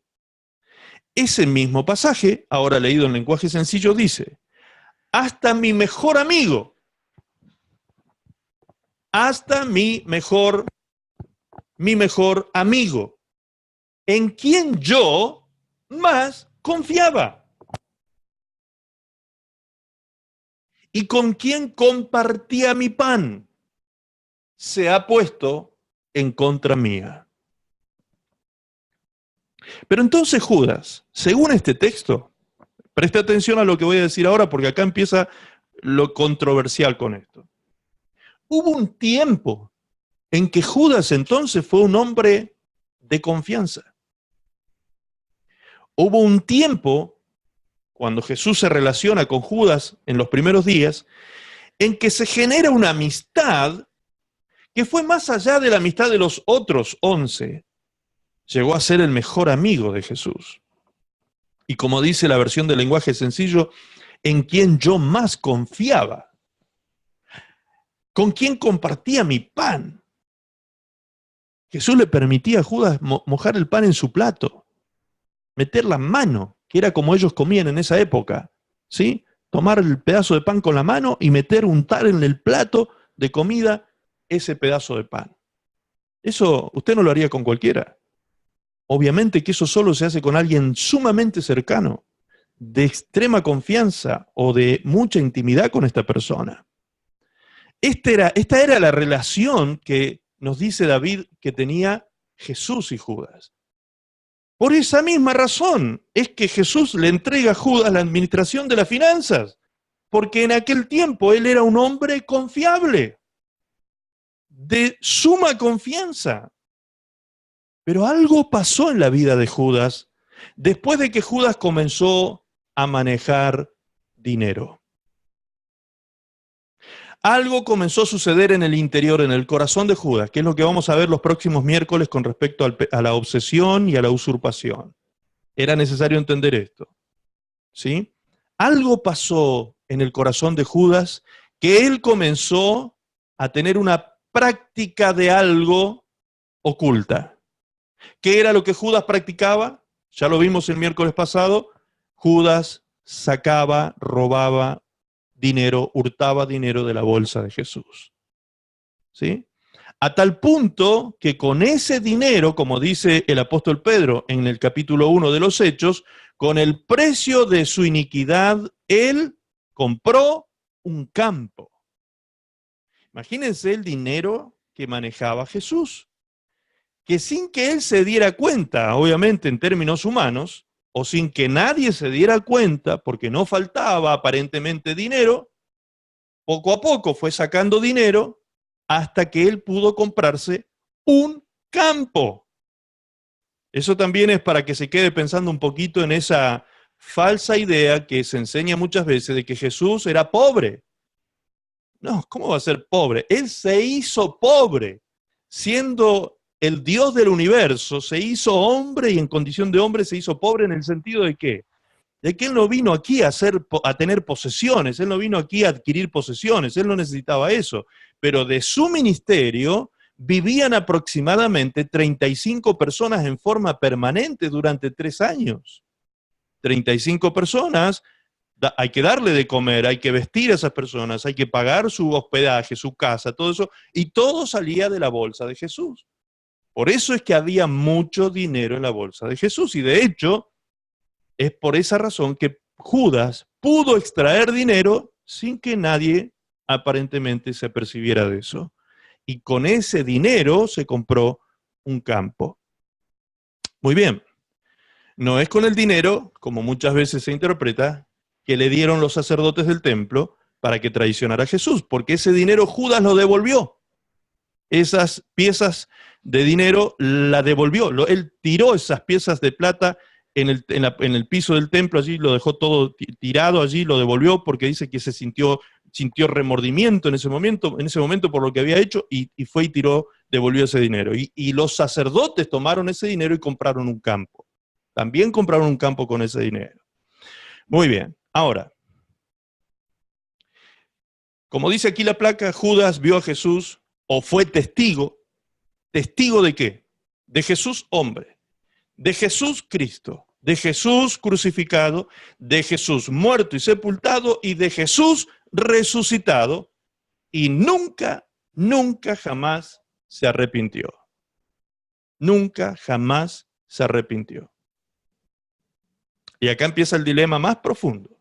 Ese mismo pasaje, ahora leído en lenguaje sencillo, dice, hasta mi mejor amigo, hasta mi mejor mi mejor amigo, en quien yo más confiaba y con quien compartía mi pan, se ha puesto en contra mía. Pero entonces Judas, según este texto, preste atención a lo que voy a decir ahora porque acá empieza lo controversial con esto. Hubo un tiempo en que Judas entonces fue un hombre de confianza. Hubo un tiempo, cuando Jesús se relaciona con Judas en los primeros días, en que se genera una amistad que fue más allá de la amistad de los otros 11. Llegó a ser el mejor amigo de Jesús. Y como dice la versión del lenguaje sencillo, en quien yo más confiaba, con quien compartía mi pan. Jesús le permitía a Judas mojar el pan en su plato, meter la mano, que era como ellos comían en esa época, ¿sí? Tomar el pedazo de pan con la mano y untar en el plato de comida ese pedazo de pan. Eso usted no lo haría con cualquiera. Obviamente que eso solo se hace con alguien sumamente cercano, de extrema confianza o de mucha intimidad con esta persona. Esta era la relación que nos dice David que tenía Jesús y Judas. Por esa misma razón es que Jesús le entrega a Judas la administración de las finanzas, porque en aquel tiempo él era un hombre confiable, de suma confianza. Pero algo pasó en la vida de Judas después de que Judas comenzó a manejar dinero. Algo comenzó a suceder en el interior, en el corazón de Judas, que es lo que vamos a ver los próximos miércoles con respecto a la obsesión y a la usurpación. Era necesario entender esto, ¿sí? Algo pasó en el corazón de Judas que él comenzó a tener una práctica de algo oculta. ¿Qué era lo que Judas practicaba? Ya lo vimos el miércoles pasado. Judas sacaba, robaba dinero, hurtaba dinero de la bolsa de Jesús. ¿Sí? A tal punto que con ese dinero, como dice el apóstol Pedro en el capítulo 1 de los Hechos, con el precio de su iniquidad, él compró un campo. Imagínense el dinero que manejaba Jesús, que sin que él se diera cuenta, obviamente en términos humanos, o sin que nadie se diera cuenta, porque no faltaba aparentemente dinero, poco a poco fue sacando dinero hasta que él pudo comprarse un campo. Eso también es para que se quede pensando un poquito en esa falsa idea que se enseña muchas veces de que Jesús era pobre. No, ¿cómo va a ser pobre? Él se hizo pobre, siendo el Dios del universo, se hizo hombre y en condición de hombre se hizo pobre en el sentido de ¿qué? De que él no vino aquí a tener posesiones, él no vino aquí a adquirir posesiones, él no necesitaba eso, pero de su ministerio vivían aproximadamente 35 personas en forma permanente durante 3 años. 35 personas, hay que darle de comer, hay que vestir a esas personas, hay que pagar su hospedaje, su casa, todo eso, y todo salía de la bolsa de Jesús. Por eso es que había mucho dinero en la bolsa de Jesús, y de hecho, es por esa razón que Judas pudo extraer dinero sin que nadie aparentemente se apercibiera de eso. Y con ese dinero se compró un campo. Muy bien. No es con el dinero, como muchas veces se interpreta, que le dieron los sacerdotes del templo para que traicionara a Jesús, porque ese dinero Judas lo devolvió. Esas piezas de dinero la devolvió. Él tiró esas piezas de plata en el piso del templo, allí lo dejó todo tirado, allí lo devolvió porque dice que sintió remordimiento en ese momento por lo que había hecho y fue y devolvió ese dinero. Y los sacerdotes tomaron ese dinero y compraron un campo. También compraron un campo con ese dinero. Muy bien, ahora, como dice aquí la placa, Judas vio a Jesús o fue testigo. ¿Testigo de qué? De Jesús hombre, de Jesús Cristo, de Jesús crucificado, de Jesús muerto y sepultado y de Jesús resucitado y nunca jamás se arrepintió. Nunca, jamás se arrepintió. Y acá empieza el dilema más profundo.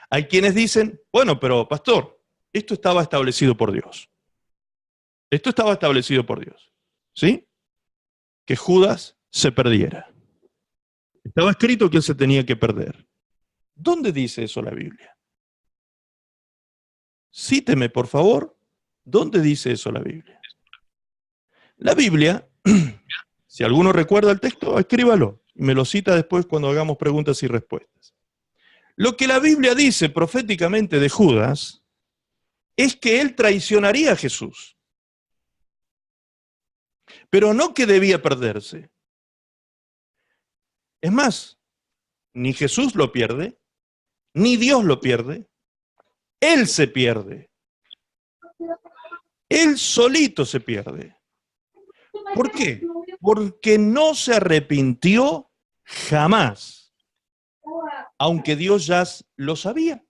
Hay quienes dicen, bueno, pero pastor, esto estaba establecido por Dios. Esto estaba establecido por Dios. ¿Sí? Que Judas se perdiera. Estaba escrito que él se tenía que perder. ¿Dónde dice eso la Biblia? Cíteme, por favor, ¿dónde dice eso la Biblia? La Biblia, si alguno recuerda el texto, escríbalo y me lo cita después cuando hagamos preguntas y respuestas. Lo que la Biblia dice proféticamente de Judas es que él traicionaría a Jesús, pero no que debía perderse. Es más, ni Jesús lo pierde, ni Dios lo pierde, él se pierde. Él solito se pierde. ¿Por qué? Porque no se arrepintió jamás, aunque Dios ya lo sabía.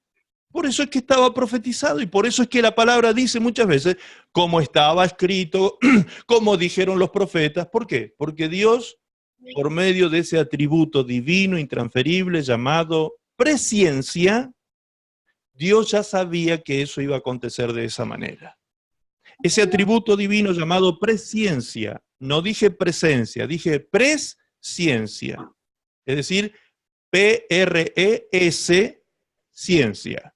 Por eso es que estaba profetizado y por eso es que la palabra dice muchas veces, como estaba escrito, como dijeron los profetas. ¿Por qué? Porque Dios, por medio de ese atributo divino, intransferible, llamado presciencia, Dios ya sabía que eso iba a acontecer de esa manera. Ese atributo divino llamado presciencia, no dije presencia, dije presciencia, es decir, P-R-E-S, ciencia,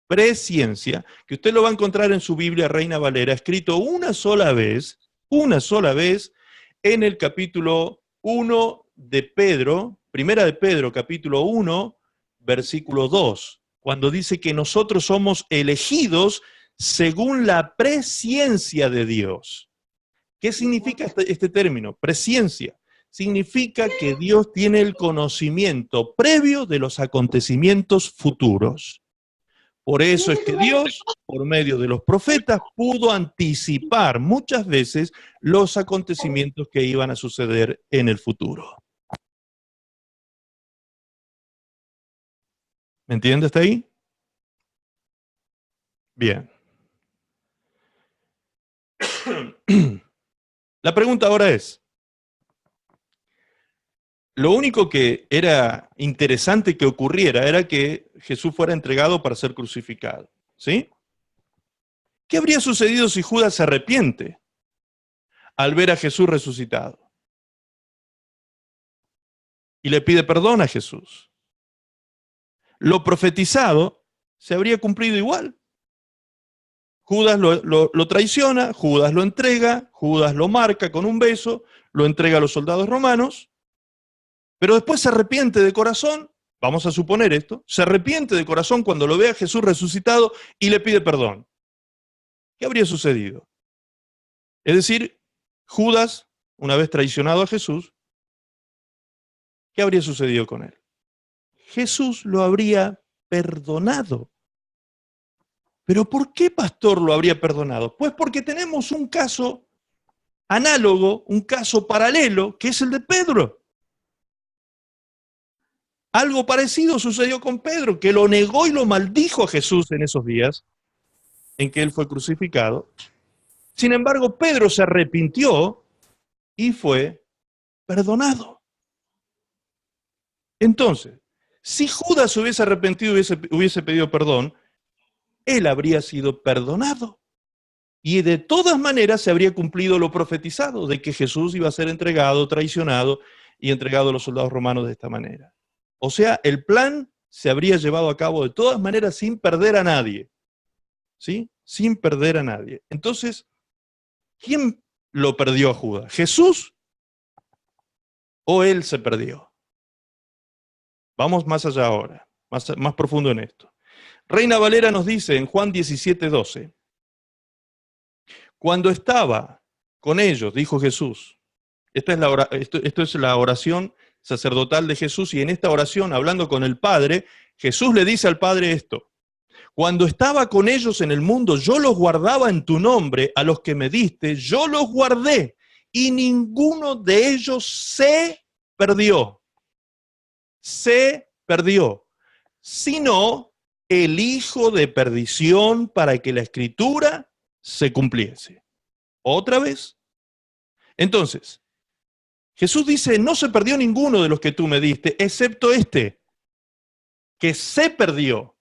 presciencia, que usted lo va a encontrar en su Biblia Reina Valera, escrito una sola vez, en el capítulo 1 de Pedro, primera de Pedro, capítulo 1, versículo 2, cuando dice que nosotros somos elegidos según la presciencia de Dios. ¿Qué significa este término? Presciencia. Significa que Dios tiene el conocimiento previo de los acontecimientos futuros. Por eso es que Dios, por medio de los profetas, pudo anticipar muchas veces los acontecimientos que iban a suceder en el futuro. ¿Me entiende hasta ahí? Bien. La pregunta ahora es, lo único que era interesante que ocurriera era que Jesús fuera entregado para ser crucificado, ¿sí? ¿Qué habría sucedido si Judas se arrepiente al ver a Jesús resucitado? Y le pide perdón a Jesús. Lo profetizado se habría cumplido igual. Judas lo traiciona, Judas lo entrega, Judas lo marca con un beso, lo entrega a los soldados romanos, pero después se arrepiente de corazón, vamos a suponer esto, se arrepiente de corazón cuando lo ve a Jesús resucitado y le pide perdón. ¿Qué habría sucedido? Es decir, Judas, una vez traicionado a Jesús, ¿qué habría sucedido con él? Jesús lo habría perdonado. ¿Pero por qué, pastor, lo habría perdonado? Pues porque tenemos un caso análogo, un caso paralelo, que es el de Pedro. Algo parecido sucedió con Pedro, que lo negó y lo maldijo a Jesús en esos días en que él fue crucificado. Sin embargo, Pedro se arrepintió y fue perdonado. Entonces, si Judas se hubiese arrepentido y hubiese pedido perdón, él habría sido perdonado. Y de todas maneras se habría cumplido lo profetizado, de que Jesús iba a ser entregado, traicionado y entregado a los soldados romanos de esta manera. O sea, el plan se habría llevado a cabo de todas maneras sin perder a nadie. ¿Sí? Sin perder a nadie. Entonces, ¿quién lo perdió a Judas? ¿Jesús o él se perdió? Vamos más allá ahora, más profundo en esto. Reina Valera nos dice en Juan 17:12, cuando estaba con ellos, dijo Jesús, esto es la oración sacerdotal de Jesús, y en esta oración, hablando con el Padre, Jesús le dice al Padre esto: cuando estaba con ellos en el mundo, yo los guardaba en tu nombre, a los que me diste, yo los guardé, y ninguno de ellos se perdió, sino el hijo de perdición, para que la escritura se cumpliese. ¿Otra vez? Entonces, Jesús dice, no se perdió ninguno de los que tú me diste, excepto este, que se perdió.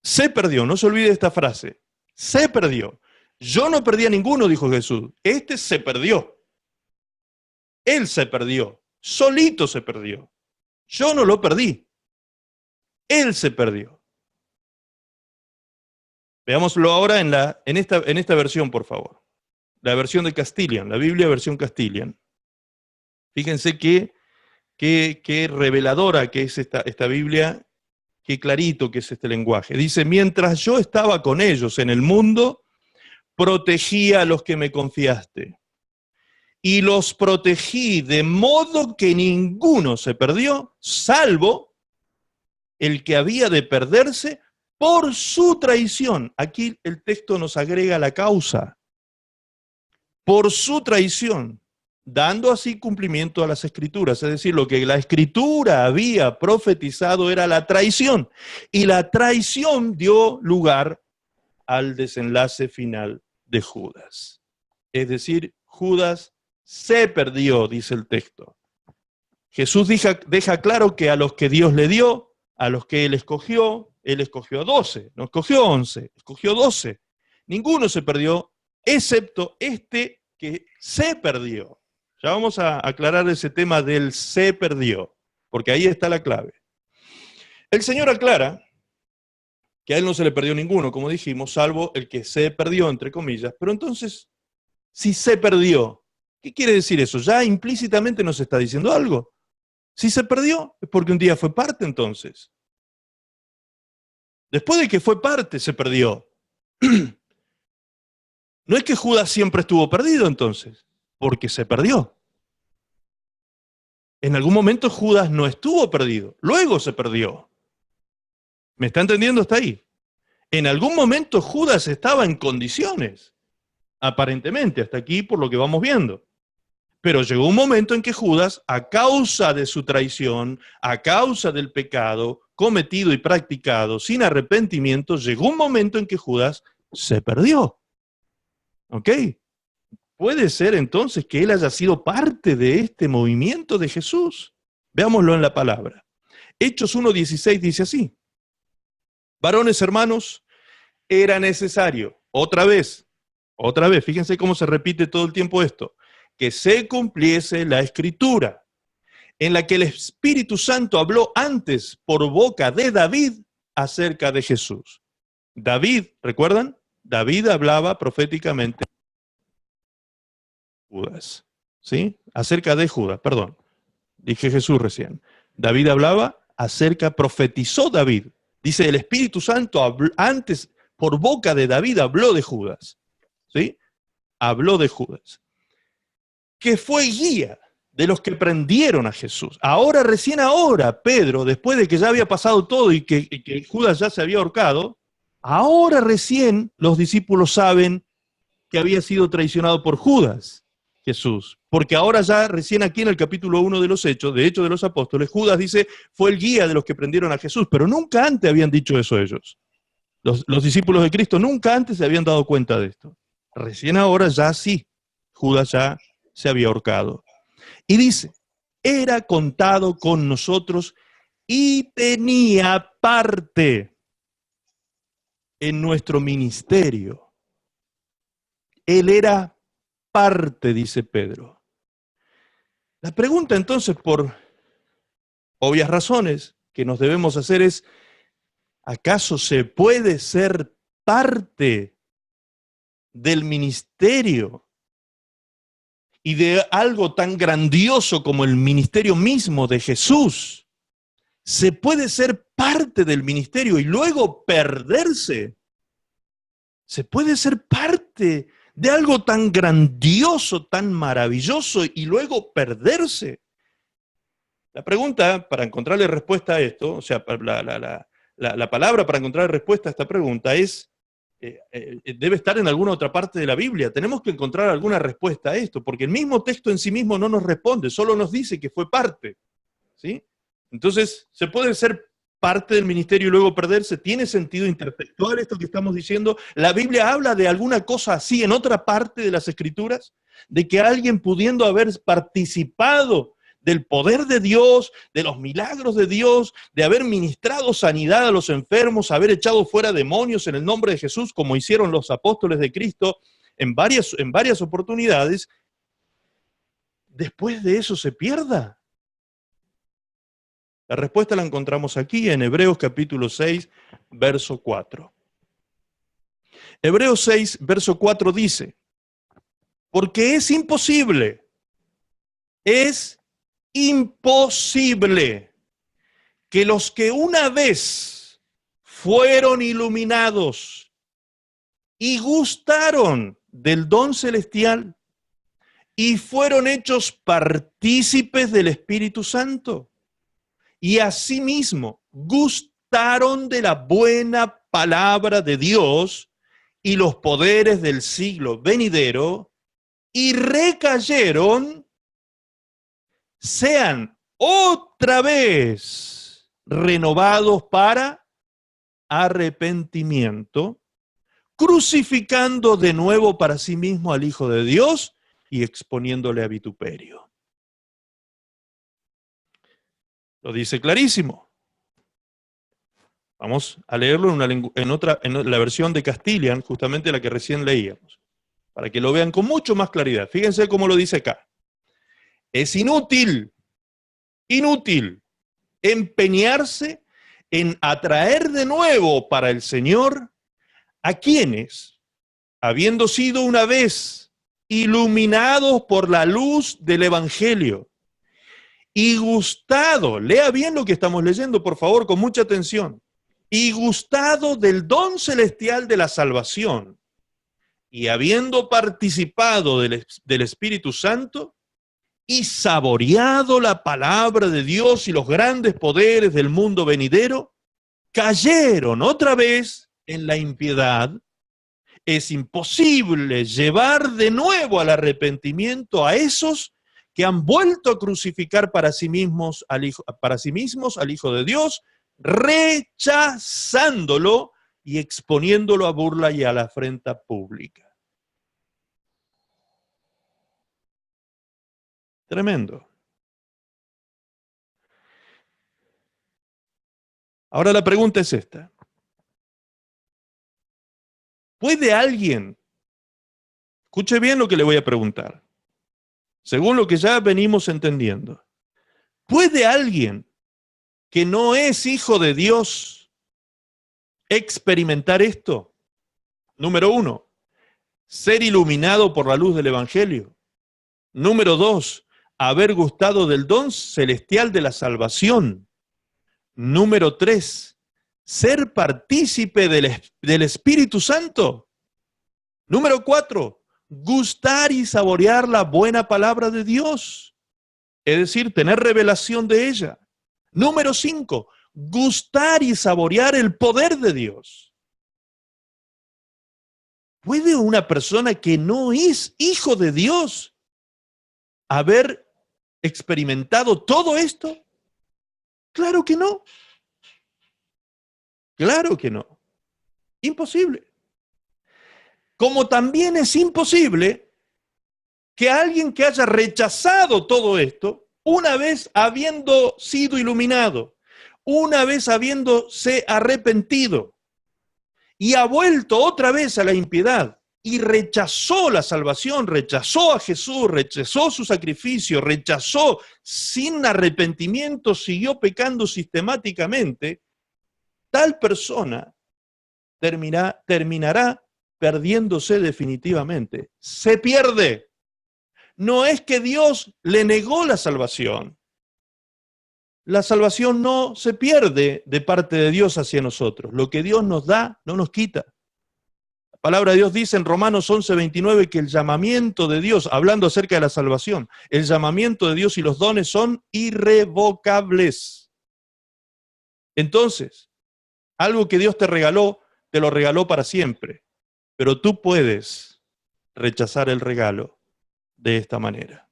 Se perdió, no se olvide de esta frase. Se perdió. Yo no perdí a ninguno, dijo Jesús. Este se perdió. Él se perdió. Solito se perdió. Yo no lo perdí. Él se perdió. Veámoslo ahora en esta versión, por favor. La versión de Castilian, la Biblia versión Castilian. Fíjense qué reveladora que es esta Biblia, qué clarito que es este lenguaje. Dice, mientras yo estaba con ellos en el mundo, protegí a los que me confiaste. Y los protegí de modo que ninguno se perdió, salvo el que había de perderse por su traición. Aquí el texto nos agrega la causa. Por su traición, dando así cumplimiento a las Escrituras. Es decir, lo que la Escritura había profetizado era la traición. Y la traición dio lugar al desenlace final de Judas. Es decir, Judas se perdió, dice el texto. Jesús deja claro que a los que Dios le dio, a los que Él escogió a 12, no escogió 11, escogió 12. Ninguno se perdió, excepto este que se perdió. Ya vamos a aclarar ese tema del se perdió, porque ahí está la clave. El Señor aclara que a Él no se le perdió ninguno, como dijimos, salvo el que se perdió, entre comillas. Pero entonces, si se perdió, ¿qué quiere decir eso? Ya implícitamente nos está diciendo algo. Si se perdió, es porque un día fue parte entonces. Después de que fue parte, se perdió. No es que Judas siempre estuvo perdido entonces, porque se perdió. En algún momento Judas no estuvo perdido, luego se perdió. ¿Me está entendiendo hasta ahí? En algún momento Judas estaba en condiciones, aparentemente, hasta aquí por lo que vamos viendo. Pero llegó un momento en que Judas, a causa de su traición, a causa del pecado cometido y practicado sin arrepentimiento, llegó un momento en que Judas se perdió. ¿Ok? Puede ser entonces que él haya sido parte de este movimiento de Jesús. Veámoslo en la palabra. Hechos 1:16 dice así: varones hermanos, era necesario, otra vez, fíjense cómo se repite todo el tiempo esto, que se cumpliese la Escritura, en la que el Espíritu Santo habló antes por boca de David acerca de Jesús. David, ¿recuerdan? David hablaba proféticamente de Judas, ¿sí? Acerca de Judas, perdón, dije Jesús recién. David hablaba profetizó David. Dice, el Espíritu Santo antes por boca de David habló de Judas, ¿sí? Habló de Judas, que fue guía de los que prendieron a Jesús. Recién ahora, Pedro, después de que ya había pasado todo y que Judas ya se había ahorcado, ahora recién los discípulos saben que había sido traicionado por Judas, Jesús. Porque ahora ya recién aquí en el capítulo 1 de los Hechos, de Hechos de los Apóstoles, Judas dice, fue el guía de los que prendieron a Jesús, pero nunca antes habían dicho eso ellos. Los discípulos de Cristo nunca antes se habían dado cuenta de esto. Recién ahora ya sí, Judas ya se había ahorcado. Y dice, era contado con nosotros y tenía parte en nuestro ministerio. Él era parte, dice Pedro. La pregunta entonces, por obvias razones que nos debemos hacer es, ¿acaso se puede ser parte del ministerio y de algo tan grandioso como el ministerio mismo de Jesús? ¿Se puede ser parte del ministerio y luego perderse? ¿Se puede ser parte de algo tan grandioso, tan maravilloso y luego perderse? La pregunta, para encontrarle respuesta a esto, o sea, la palabra para encontrar respuesta a esta pregunta es, debe estar en alguna otra parte de la Biblia. Tenemos que encontrar alguna respuesta a esto, porque el mismo texto en sí mismo no nos responde, solo nos dice que fue parte, ¿sí? Entonces, ¿se puede ser parte del ministerio y luego perderse? ¿Tiene sentido intertextual esto que estamos diciendo? ¿La Biblia habla de alguna cosa así en otra parte de las Escrituras? de que alguien pudiendo haber participado del poder de Dios, de los milagros de Dios, de haber ministrado sanidad a los enfermos, haber echado fuera demonios en el nombre de Jesús, como hicieron los apóstoles de Cristo en varias oportunidades, después de eso se pierda. La respuesta la encontramos aquí en Hebreos capítulo 6, verso 4. Hebreos 6, verso 4 dice, porque es imposible que los que una vez fueron iluminados y gustaron del don celestial y fueron hechos partícipes del Espíritu Santo y asimismo gustaron de la buena palabra de Dios y los poderes del siglo venidero y recayeron, sean otra vez renovados para arrepentimiento, crucificando de nuevo para sí mismo al Hijo de Dios y exponiéndole a vituperio. Lo dice clarísimo. Vamos a leerlo en la versión de Castilian, justamente la que recién leíamos, para que lo vean con mucho más claridad. Fíjense cómo lo dice acá. Es inútil empeñarse en atraer de nuevo para el Señor a quienes, habiendo sido una vez iluminados por la luz del Evangelio y gustado, lea bien lo que estamos leyendo, por favor, con mucha atención, y gustado del don celestial de la salvación, y habiendo participado del Espíritu Santo, y saboreado la palabra de Dios y los grandes poderes del mundo venidero, cayeron otra vez en la impiedad. Es imposible llevar de nuevo al arrepentimiento a esos que han vuelto a crucificar para sí mismos al Hijo de Dios, rechazándolo y exponiéndolo a burla y a la afrenta pública. Tremendo. Ahora la pregunta es esta. ¿Puede alguien, escuche bien lo que le voy a preguntar, según lo que ya venimos entendiendo, ¿puede alguien que no es hijo de Dios experimentar esto? Número 1, ser iluminado por la luz del Evangelio. Número 2, haber gustado del don celestial de la salvación. Número 3, ser partícipe del Espíritu Santo. Número 4, gustar y saborear la buena palabra de Dios, es decir, tener revelación de ella. Número 5, gustar y saborear el poder de Dios. ¿Puede una persona que no es hijo de Dios haber experimentado todo esto? Claro que no. Claro que no. Imposible. Como también es imposible que alguien que haya rechazado todo esto, una vez habiendo sido iluminado, una vez habiéndose arrepentido y ha vuelto otra vez a la impiedad y rechazó la salvación, rechazó a Jesús, rechazó su sacrificio, rechazó sin arrepentimiento, siguió pecando sistemáticamente, tal persona terminará perdiéndose definitivamente. Se pierde. No es que Dios le negó la salvación. La salvación no se pierde de parte de Dios hacia nosotros. Lo que Dios nos da, no nos quita. La palabra de Dios dice en Romanos 11:29 que el llamamiento de Dios, hablando acerca de la salvación, el llamamiento de Dios y los dones son irrevocables. Entonces, algo que Dios te lo regaló para siempre. Pero tú puedes rechazar el regalo de esta manera.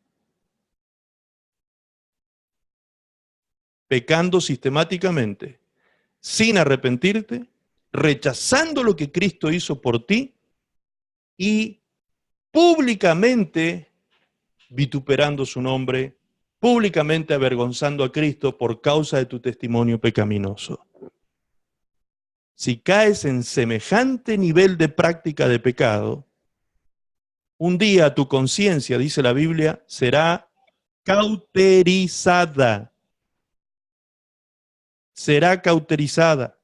Pecando sistemáticamente, sin arrepentirte, rechazando lo que Cristo hizo por ti y públicamente vituperando su nombre, públicamente avergonzando a Cristo por causa de tu testimonio pecaminoso. Si caes en semejante nivel de práctica de pecado, un día tu conciencia, dice la Biblia, será cauterizada. Será cauterizada.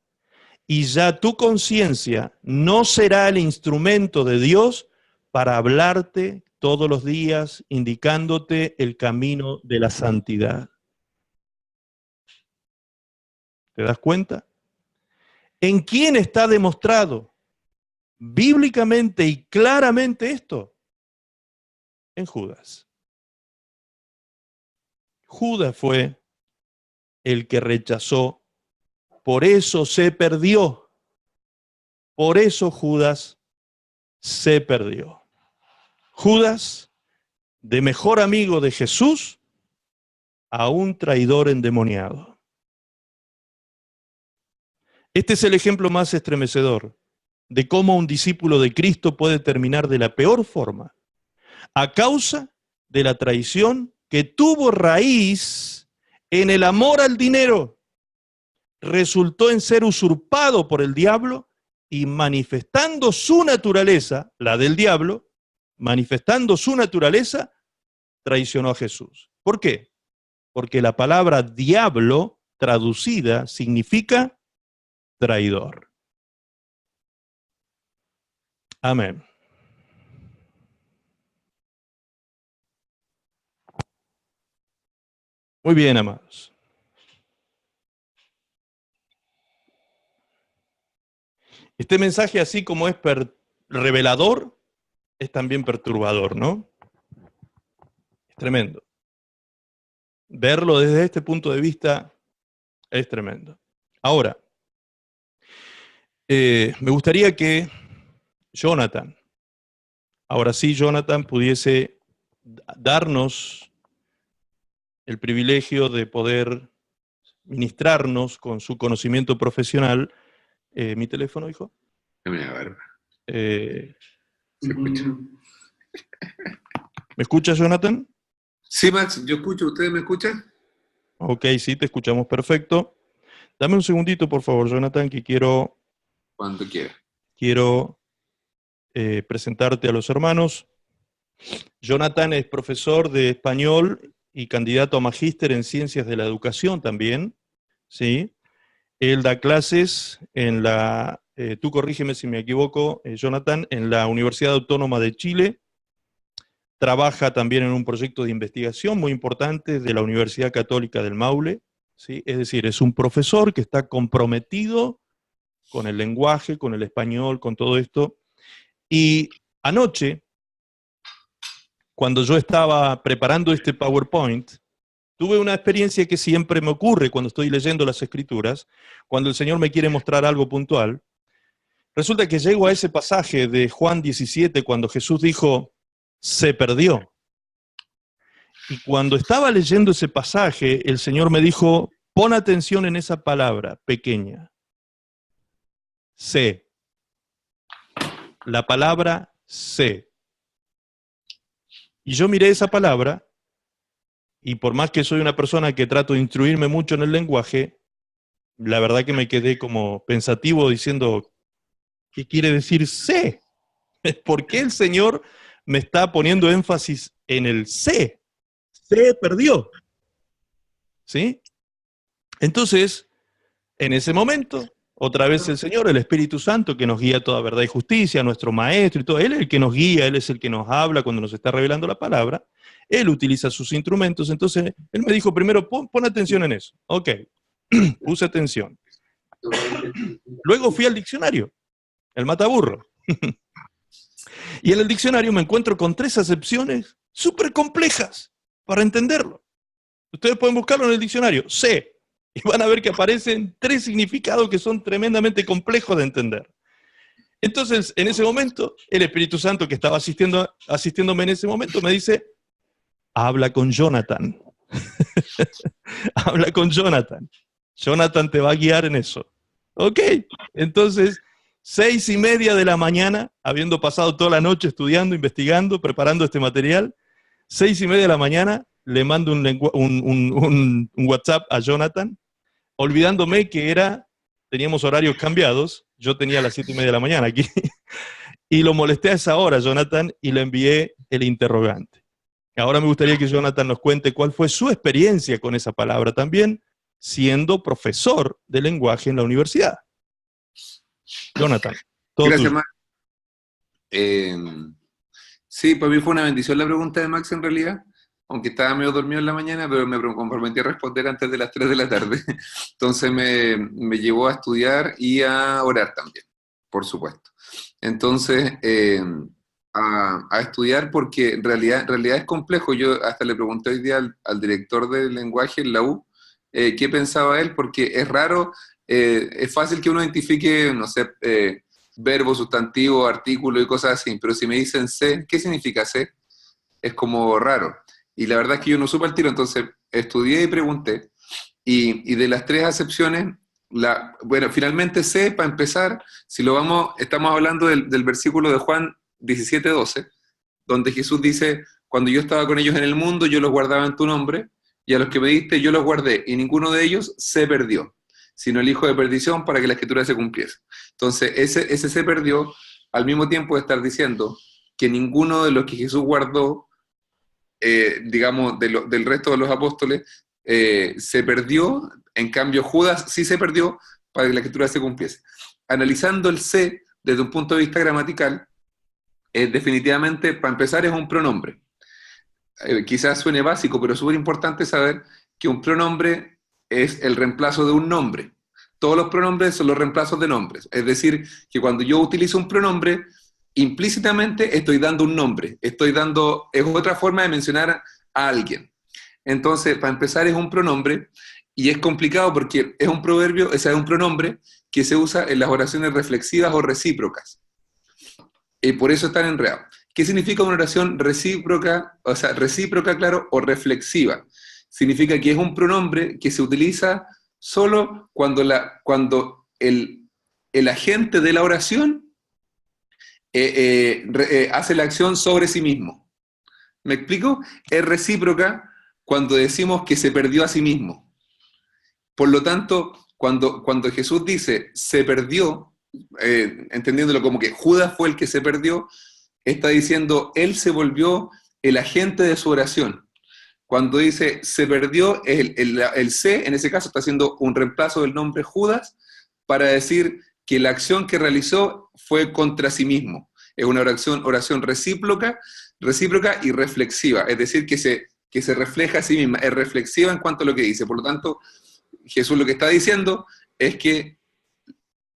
Y ya tu conciencia no será el instrumento de Dios para hablarte todos los días, indicándote el camino de la santidad. ¿Te das cuenta? ¿En quién está demostrado bíblicamente y claramente esto? En Judas. Judas fue el que rechazó, por eso se perdió. Por eso Judas se perdió. Judas, de mejor amigo de Jesús, a un traidor endemoniado. Este es el ejemplo más estremecedor de cómo un discípulo de Cristo puede terminar de la peor forma, a causa de la traición que tuvo raíz en el amor al dinero. Resultó en ser usurpado por el diablo y manifestando su naturaleza, la del diablo, manifestando su naturaleza, traicionó a Jesús. ¿Por qué? Porque la palabra diablo, traducida, significa traidor. Amén. Muy bien, amados. Este mensaje, así como es revelador, es también perturbador, ¿no? Es tremendo. Verlo desde este punto de vista es tremendo. Ahora, me gustaría que Jonathan, ahora sí Jonathan, pudiese darnos el privilegio de poder ministrarnos con su conocimiento profesional. ¿Mi teléfono, hijo? A ver. Se escucha. ¿Me escucha, Jonathan? Sí, Max, yo escucho. ¿Ustedes me escuchan? Ok, sí, te escuchamos perfecto. Dame un segundito, por favor, Jonathan, que quiero... Cuando quiera. Quiero presentarte a los hermanos. Jonathan es profesor de español y candidato a magíster en ciencias de la educación también, ¿sí? Él da clases en la, tú corrígeme si me equivoco, Jonathan, en la Universidad Autónoma de Chile. Trabaja también en un proyecto de investigación muy importante de la Universidad Católica del Maule, ¿sí? Es decir, es un profesor que está comprometido con el lenguaje, con el español, con todo esto. Y anoche, cuando yo estaba preparando este PowerPoint, tuve una experiencia que siempre me ocurre cuando estoy leyendo las Escrituras, cuando el Señor me quiere mostrar algo puntual. Resulta que llego a ese pasaje de Juan 17, cuando Jesús dijo, se perdió. Y cuando estaba leyendo ese pasaje, el Señor me dijo, pon atención en esa palabra pequeña. Se. La palabra se. Y yo miré esa palabra, y por más que soy una persona que trato de instruirme mucho en el lenguaje, la verdad que me quedé como pensativo diciendo, ¿qué quiere decir se? ¿Por qué el Señor me está poniendo énfasis en el se? Se perdió. ¿Sí? Entonces, en ese momento, otra vez el Señor, el Espíritu Santo, que nos guía a toda verdad y justicia, nuestro Maestro y todo, Él es el que nos guía, Él es el que nos habla cuando nos está revelando la palabra, Él utiliza sus instrumentos, entonces Él me dijo primero, pon atención en eso. Ok, puse atención. Luego fui al diccionario, el mataburro. Y en el diccionario me encuentro con 3 acepciones súper complejas para entenderlo. Ustedes pueden buscarlo en el diccionario, sé, y van a ver que aparecen 3 significados que son tremendamente complejos de entender. Entonces, en ese momento, el Espíritu Santo que estaba asistiéndome en ese momento me dice, habla con Jonathan. Habla con Jonathan. Jonathan te va a guiar en eso. Ok, entonces, 6:30 de la mañana, habiendo pasado toda la noche estudiando, investigando, preparando este material, 6:30 de la mañana, le mando un WhatsApp a Jonathan, olvidándome que teníamos horarios cambiados, yo tenía a las 7:30 de la mañana aquí, y lo molesté a esa hora, Jonathan, y le envié el interrogante. Ahora me gustaría que Jonathan nos cuente cuál fue su experiencia con esa palabra también, siendo profesor de lenguaje en la universidad. Jonathan, todo Gracias, tuyo. Max. Sí, para mí fue una bendición la pregunta de Max en realidad, aunque estaba medio dormido en la mañana, pero me comprometí a responder antes de las 3 de la tarde. Entonces me llevó a estudiar y a orar también, por supuesto. Entonces, a estudiar porque en realidad es complejo. Yo hasta le pregunté hoy día al director del lenguaje en la U qué pensaba él, porque es raro, es fácil que uno identifique, no sé, verbo, sustantivo, artículo y cosas así, pero si me dicen sé, ¿qué significa sé? Es como raro. Y la verdad es que yo no supe al tiro, entonces estudié y pregunté. Y de las 3 acepciones, bueno, finalmente sé, para empezar, estamos hablando del versículo de Juan 17:12, donde Jesús dice, cuando yo estaba con ellos en el mundo, yo los guardaba en tu nombre, y a los que me diste yo los guardé, y ninguno de ellos se perdió, sino el hijo de perdición para que la escritura se cumpliese. Entonces, ese se perdió, al mismo tiempo de estar diciendo que ninguno de los que Jesús guardó, digamos, del resto de los apóstoles, se perdió, en cambio Judas sí se perdió para que la escritura se cumpliese. Analizando el se desde un punto de vista gramatical, definitivamente, para empezar, es un pronombre. Quizás suene básico, pero es súper importante saber que un pronombre es el reemplazo de un nombre. Todos los pronombres son los reemplazos de nombres. Es decir, que cuando yo utilizo un pronombre, implícitamente estoy dando un nombre. Es otra forma de mencionar a alguien. Entonces, para empezar, es un pronombre, y es complicado porque es un proverbio, es un pronombre que se usa en las oraciones reflexivas o recíprocas. Y por eso están enredados. ¿Qué significa una oración recíproca, claro, o reflexiva? Significa que es un pronombre que se utiliza solo cuando el agente de la oración hace la acción sobre sí mismo. ¿Me explico? Es recíproca cuando decimos que se perdió a sí mismo. Por lo tanto, cuando Jesús dice se perdió, entendiéndolo como que Judas fue el que se perdió, está diciendo él se volvió el agente de su oración. Cuando dice se perdió, el se, en ese caso, está haciendo un reemplazo del nombre Judas para decir que la acción que realizó fue contra sí mismo. Es una oración recíproca y reflexiva, es decir, que se refleja a sí misma, es reflexiva en cuanto a lo que dice. Por lo tanto, Jesús lo que está diciendo es que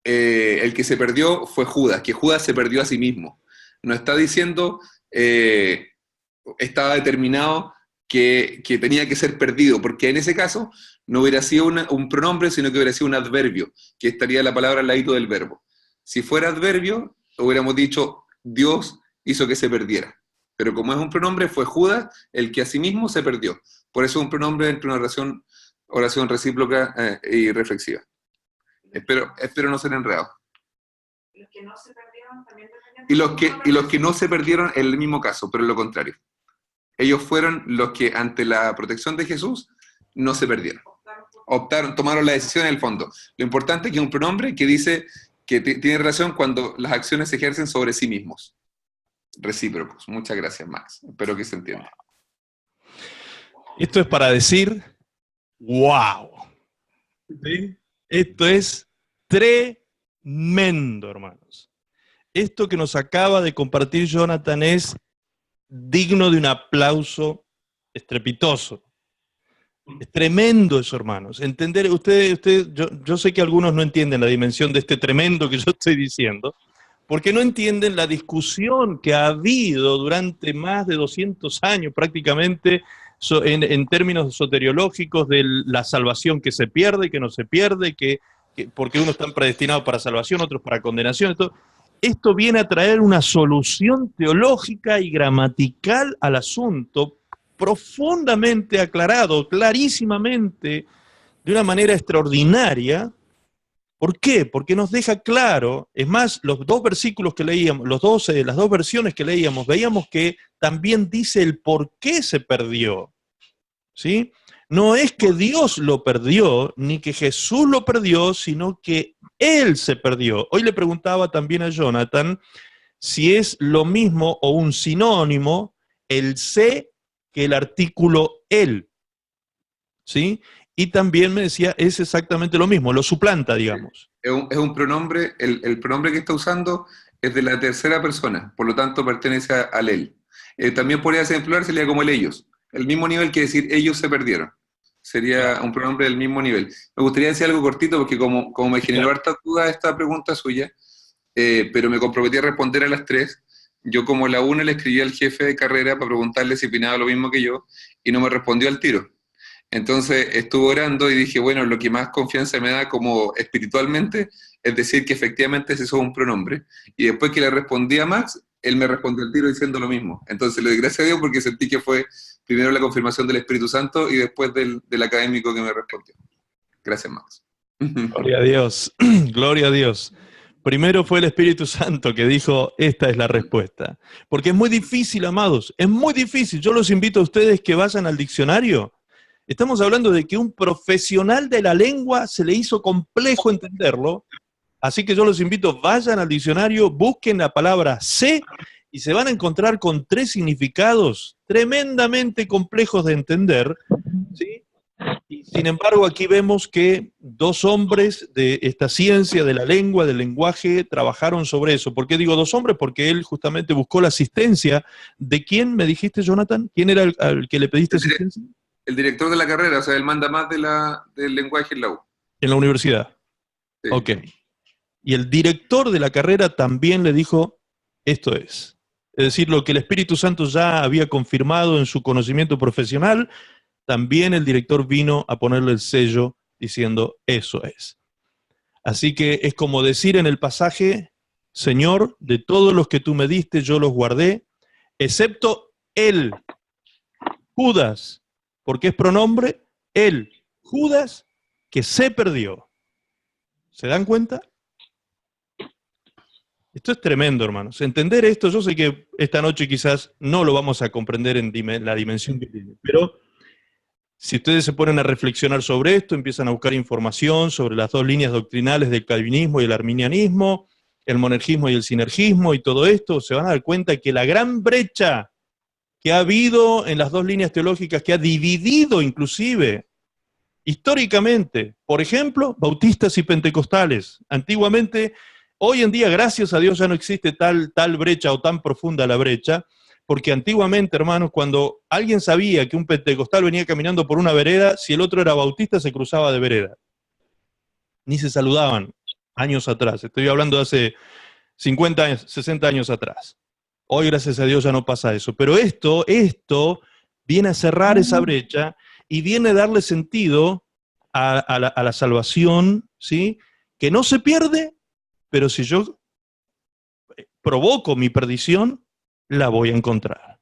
el que se perdió fue Judas, que Judas se perdió a sí mismo. No está diciendo, estaba determinado que tenía que ser perdido, porque en ese caso no hubiera sido un pronombre, sino que hubiera sido un adverbio, que estaría la palabra al ladito del verbo. Si fuera adverbio, hubiéramos dicho, Dios hizo que se perdiera. Pero como es un pronombre, fue Judas el que a sí mismo se perdió. Por eso es un pronombre entre una oración recíproca y reflexiva. Espero no ser enredado. Los que no se perdieron también dependían. Y los que no se perdieron en el mismo caso, pero en lo contrario. Ellos fueron los que ante la protección de Jesús no se perdieron. Tomaron la decisión en el fondo. Lo importante es que es un pronombre que dice que tiene relación cuando las acciones se ejercen sobre sí mismos. Recíprocos. Muchas gracias, Max. Espero que se entienda. Esto es para decir, wow. ¿Sí? Esto es tremendo, hermanos. Esto que nos acaba de compartir Jonathan es digno de un aplauso estrepitoso. Es tremendo eso, hermanos. Entender, yo sé que algunos no entienden la dimensión de este tremendo que yo estoy diciendo, porque no entienden la discusión que ha habido durante más de 200 años prácticamente en términos soteriológicos de la salvación que se pierde, que no se pierde, porque unos están predestinados para salvación, otros para condenación. Esto viene a traer una solución teológica y gramatical al asunto, profundamente aclarado, clarísimamente, de una manera extraordinaria, ¿Por qué? Porque nos deja claro, es más, los dos versículos que leíamos, las dos versiones que leíamos, veíamos que también dice el por qué se perdió, ¿sí? No es que Dios lo perdió, ni que Jesús lo perdió, sino que Él se perdió. Hoy le preguntaba también a Jonathan si es lo mismo o un sinónimo el se que el artículo él, ¿sí? Y también me decía, es exactamente lo mismo, lo suplanta, digamos. Es un pronombre, el pronombre que está usando es de la tercera persona, por lo tanto pertenece al él. También podría ser en plural, sería como el ellos, el mismo nivel que decir ellos se perdieron. Sería un pronombre del mismo nivel. Me gustaría decir algo cortito, porque como me generó harta duda esta pregunta suya, pero me comprometí a responder a las tres. Yo como la una le escribí al jefe de carrera para preguntarle si opinaba lo mismo que yo, y no me respondió al tiro. Entonces estuve orando y dije, bueno, lo que más confianza me da como espiritualmente es decir que efectivamente ese es un pronombre. Y después que le respondí a Max, él me respondió al tiro diciendo lo mismo. Entonces le doy gracias a Dios porque sentí que fue primero la confirmación del Espíritu Santo y después del académico que me respondió. Gracias, Max. Gloria a Dios, gloria a Dios. Primero fue el Espíritu Santo que dijo, esta es la respuesta. Porque es muy difícil, amados, es muy difícil. Yo los invito a ustedes que vayan al diccionario. Estamos hablando de que un profesional de la lengua se le hizo complejo entenderlo. Así que yo los invito, vayan al diccionario, busquen la palabra sé y se van a encontrar con tres significados tremendamente complejos de entender, ¿sí? Y sin embargo, aquí vemos que dos hombres de esta ciencia de la lengua, del lenguaje, trabajaron sobre eso. ¿Por qué digo dos hombres? Porque él justamente buscó la asistencia. ¿De quién me dijiste, Jonathan? ¿Quién era al que le pediste asistencia? El director de la carrera, o sea, él manda más del lenguaje en la U. En la universidad. Sí. Ok. Y el director de la carrera también le dijo, esto es. Es decir, lo que el Espíritu Santo ya había confirmado en su conocimiento profesional, también el director vino a ponerle el sello diciendo, eso es. Así que es como decir en el pasaje, Señor, de todos los que tú me diste, yo los guardé, excepto él, Judas, porque es pronombre, él, Judas, que se perdió. ¿Se dan cuenta? Esto es tremendo, hermanos. Entender esto, yo sé que esta noche quizás no lo vamos a comprender en la dimensión que tiene, pero si ustedes se ponen a reflexionar sobre esto, empiezan a buscar información sobre las dos líneas doctrinales del calvinismo y el arminianismo, el monergismo y el sinergismo y todo esto, se van a dar cuenta que la gran brecha que ha habido en las dos líneas teológicas, que ha dividido inclusive históricamente, por ejemplo, bautistas y pentecostales. Antiguamente, hoy en día, gracias a Dios, ya no existe tal brecha o tan profunda la brecha, porque antiguamente, hermanos, cuando alguien sabía que un pentecostal venía caminando por una vereda, si el otro era bautista, se cruzaba de vereda. Ni se saludaban años atrás. Estoy hablando de hace 50 años, 60 años atrás. Hoy, gracias a Dios, ya no pasa eso. Pero esto viene a cerrar esa brecha y viene a darle sentido a la salvación, ¿sí? Que no se pierde, pero si yo provoco mi perdición, la voy a encontrar.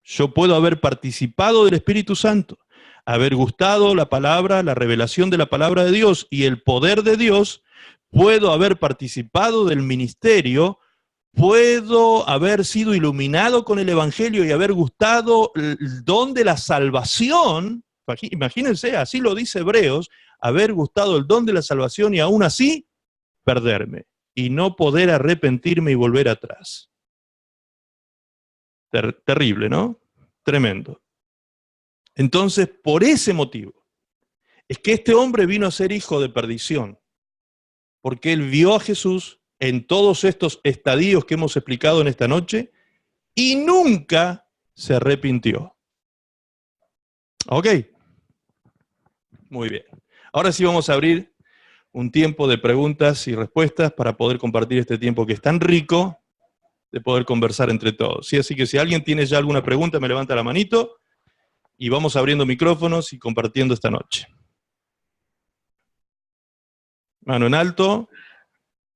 Yo puedo haber participado del Espíritu Santo, haber gustado la palabra, la revelación de la palabra de Dios y el poder de Dios, puedo haber participado del ministerio, puedo haber sido iluminado con el Evangelio y haber gustado el don de la salvación. Imagínense, así lo dice Hebreos, haber gustado el don de la salvación y aún así perderme y no poder arrepentirme y volver atrás. Terrible, ¿no? Tremendo. Entonces, por ese motivo, es que este hombre vino a ser hijo de perdición, porque él vio a Jesús en todos estos estadios que hemos explicado en esta noche y nunca se arrepintió. ¿Ok? Muy bien. Ahora sí vamos a abrir un tiempo de preguntas y respuestas para poder compartir este tiempo que es tan rico de poder conversar entre todos. ¿Sí? Así que si alguien tiene ya alguna pregunta, me levanta la manito y vamos abriendo micrófonos y compartiendo esta noche. Mano en alto.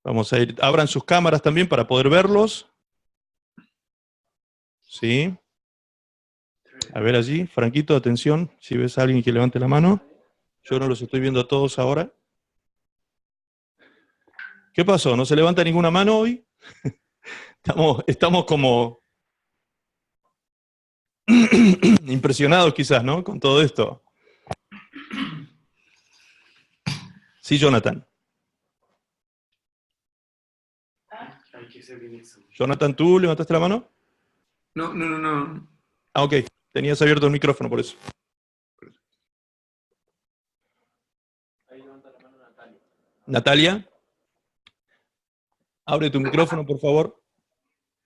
Vamos a ir, abran sus cámaras también para poder verlos. ¿Sí? A ver allí, Franquito, atención, si ves a alguien que levante la mano. Yo no los estoy viendo a todos ahora. ¿Qué pasó? ¿No se levanta ninguna mano hoy? Estamos como impresionados quizás, ¿no? Con todo esto. Sí, Jonathan. Jonathan, ¿tú levantaste la mano? No. Ah, ok. Tenías abierto el micrófono, por eso. Natalia, abre tu micrófono, por favor.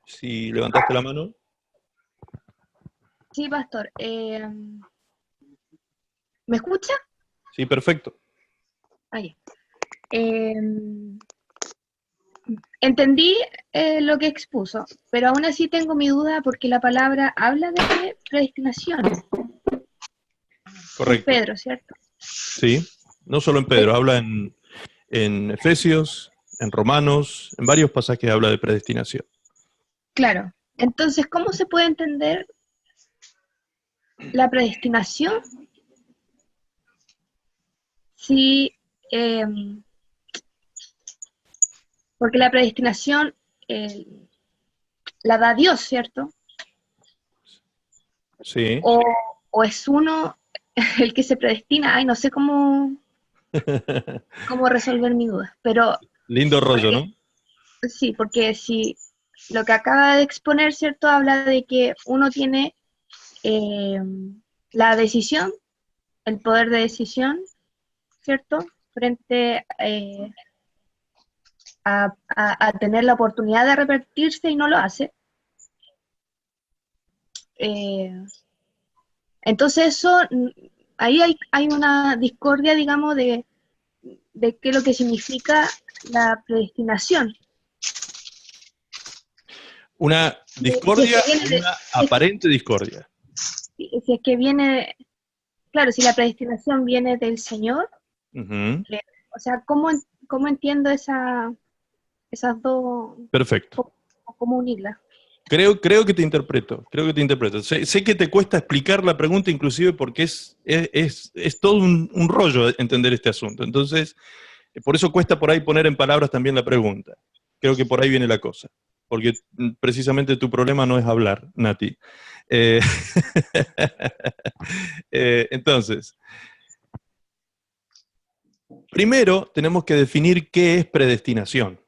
Si levantaste la mano. Sí, pastor. ¿Me escucha? Sí, perfecto. Ahí. Entendí lo que expuso, pero aún así tengo mi duda porque la palabra habla de predestinación. Correcto. En Pedro, ¿cierto? Sí, no solo en Pedro, habla en Efesios, en Romanos, en varios pasajes habla de predestinación. Claro. Entonces, ¿cómo se puede entender la predestinación si... porque la predestinación la da Dios, ¿cierto? Sí. O es uno el que se predestina. Ay, no sé cómo resolver mi duda. Pero Lindo rollo, ¿no? sí, porque si lo que acaba de exponer, ¿cierto? Habla de que uno tiene la decisión, el poder de decisión, ¿cierto? Frente a tener la oportunidad de arrepentirse y no lo hace. Entonces eso, ahí hay una discordia, digamos, de qué es lo que significa la predestinación. Una discordia, una aparente discordia. Si es que viene, claro, si la predestinación viene del Señor, o sea, ¿cómo entiendo esas dos? Perfecto. ¿Cómo unirlas? Creo que te interpreto. Sé que te cuesta explicar la pregunta, inclusive porque es todo un rollo entender este asunto. Entonces, por eso cuesta por ahí poner en palabras también la pregunta. Creo que por ahí viene la cosa. Porque precisamente tu problema no es hablar, Nati. Entonces, primero tenemos que definir qué es predestinación.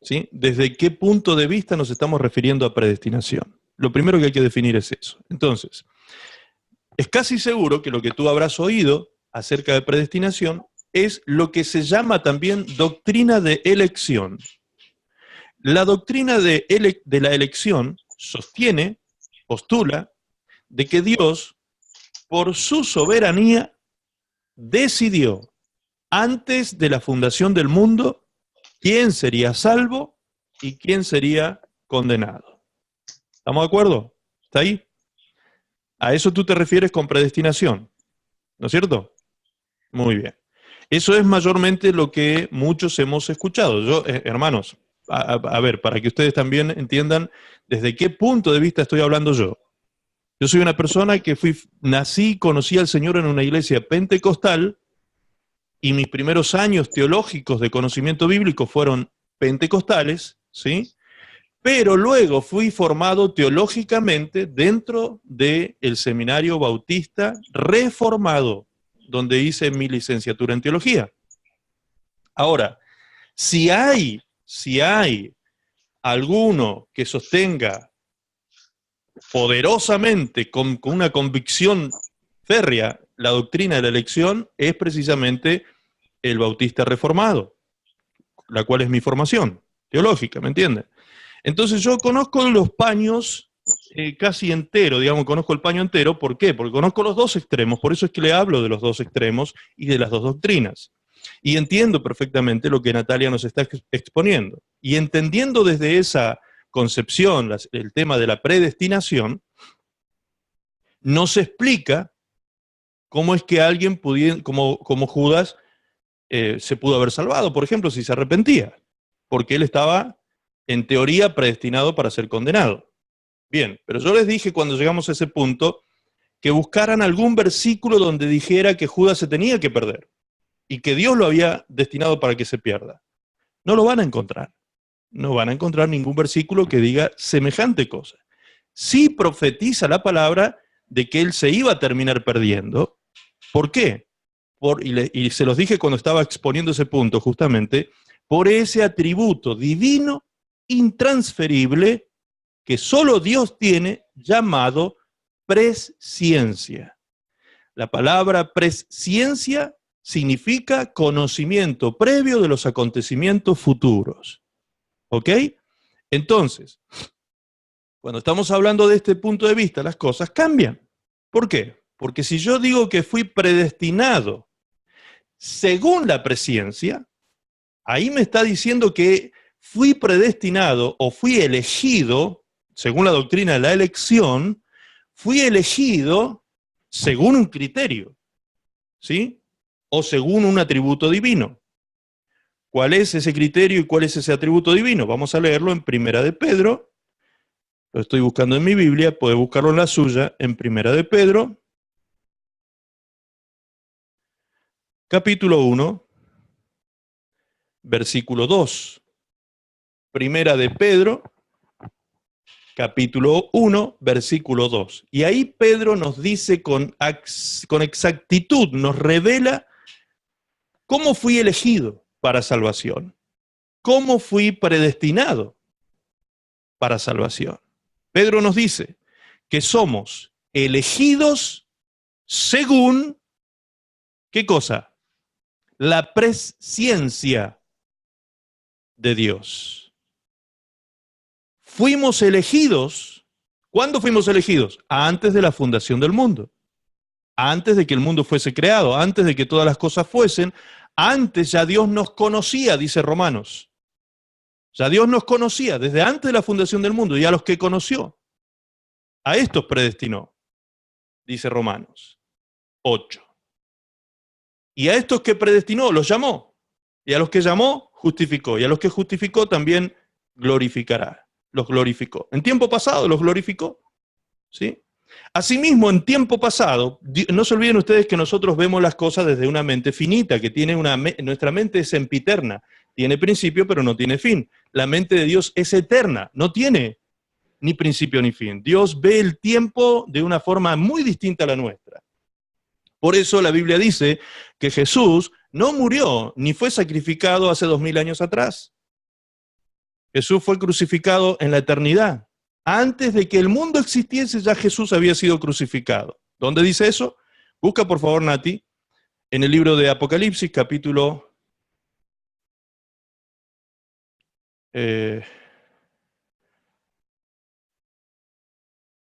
¿Sí? ¿Desde qué punto de vista nos estamos refiriendo a predestinación? Lo primero que hay que definir es eso. Entonces, es casi seguro que lo que tú habrás oído acerca de predestinación es lo que se llama también doctrina de elección. La doctrina de la elección sostiene, postula, de que Dios, por su soberanía, decidió antes de la fundación del mundo quién sería salvo y quién sería condenado. ¿Estamos de acuerdo? ¿Está ahí? A eso tú te refieres con predestinación, ¿no es cierto? Muy bien. Eso es mayormente lo que muchos hemos escuchado. Yo, hermanos, a ver, para que ustedes también entiendan desde qué punto de vista estoy hablando yo. Yo soy una persona que nací, conocí al Señor en una iglesia pentecostal, y mis primeros años teológicos de conocimiento bíblico fueron pentecostales, ¿sí? Pero luego fui formado teológicamente dentro del seminario bautista reformado, donde hice mi licenciatura en teología. Ahora, si hay alguno que sostenga poderosamente, con una convicción férrea, la doctrina de la elección, es precisamente el bautista reformado, la cual es mi formación teológica, ¿me entienden? Entonces yo conozco los paños casi entero, digamos, conozco el paño entero. ¿Por qué? Porque conozco los dos extremos, por eso es que le hablo de los dos extremos y de las dos doctrinas. Y entiendo perfectamente lo que Natalia nos está exponiendo. Y entendiendo desde esa concepción el tema de la predestinación, nos explica cómo es que alguien como Judas se pudo haber salvado, por ejemplo, si se arrepentía, porque él estaba en teoría predestinado para ser condenado. Bien, pero yo les dije cuando llegamos a ese punto que buscaran algún versículo donde dijera que Judas se tenía que perder y que Dios lo había destinado para que se pierda. No lo van a encontrar. No van a encontrar ningún versículo que diga semejante cosa. Sí profetiza la palabra de que él se iba a terminar perdiendo. ¿Por qué? Y se los dije cuando estaba exponiendo ese punto, justamente, por ese atributo divino intransferible que solo Dios tiene, llamado presciencia. La palabra presciencia significa conocimiento previo de los acontecimientos futuros. ¿Ok? Entonces, cuando estamos hablando de este punto de vista, las cosas cambian. ¿Por qué? Porque si yo digo que fui predestinado según la presciencia, ahí me está diciendo que fui predestinado o fui elegido, según la doctrina de la elección, fui elegido según un criterio, ¿sí? O según un atributo divino. ¿Cuál es ese criterio y cuál es ese atributo divino? Vamos a leerlo en Primera de Pedro. Lo estoy buscando en mi Biblia, puede buscarlo en la suya, en Primera de Pedro, capítulo 1, versículo 2. Primera de Pedro, capítulo 1, versículo 2. Y ahí Pedro nos dice con exactitud, nos revela cómo fui elegido para salvación, cómo fui predestinado para salvación. Pedro nos dice que somos elegidos según, ¿qué cosa? La presciencia de Dios. Fuimos elegidos. ¿Cuándo fuimos elegidos? Antes de la fundación del mundo. Antes de que el mundo fuese creado, antes de que todas las cosas fuesen, antes ya Dios nos conocía, dice Romanos. Ya Dios nos conocía desde antes de la fundación del mundo, y a los que conoció, a estos predestinó, dice Romanos 8. Y a estos que predestinó, los llamó. Y a los que llamó, justificó. Y a los que justificó también glorificará. Los glorificó. En tiempo pasado los glorificó. ¿Sí? Asimismo, en tiempo pasado, no se olviden ustedes que nosotros vemos las cosas desde una mente finita, que tiene nuestra mente es sempiterna. Tiene principio, pero no tiene fin. La mente de Dios es eterna, no tiene ni principio ni fin. Dios ve el tiempo de una forma muy distinta a la nuestra. Por eso la Biblia dice que Jesús no murió ni fue sacrificado hace 2000 años atrás. Jesús fue crucificado en la eternidad. Antes de que el mundo existiese, ya Jesús había sido crucificado. ¿Dónde dice eso? Busca, por favor, Nati, en el libro de Apocalipsis, capítulo...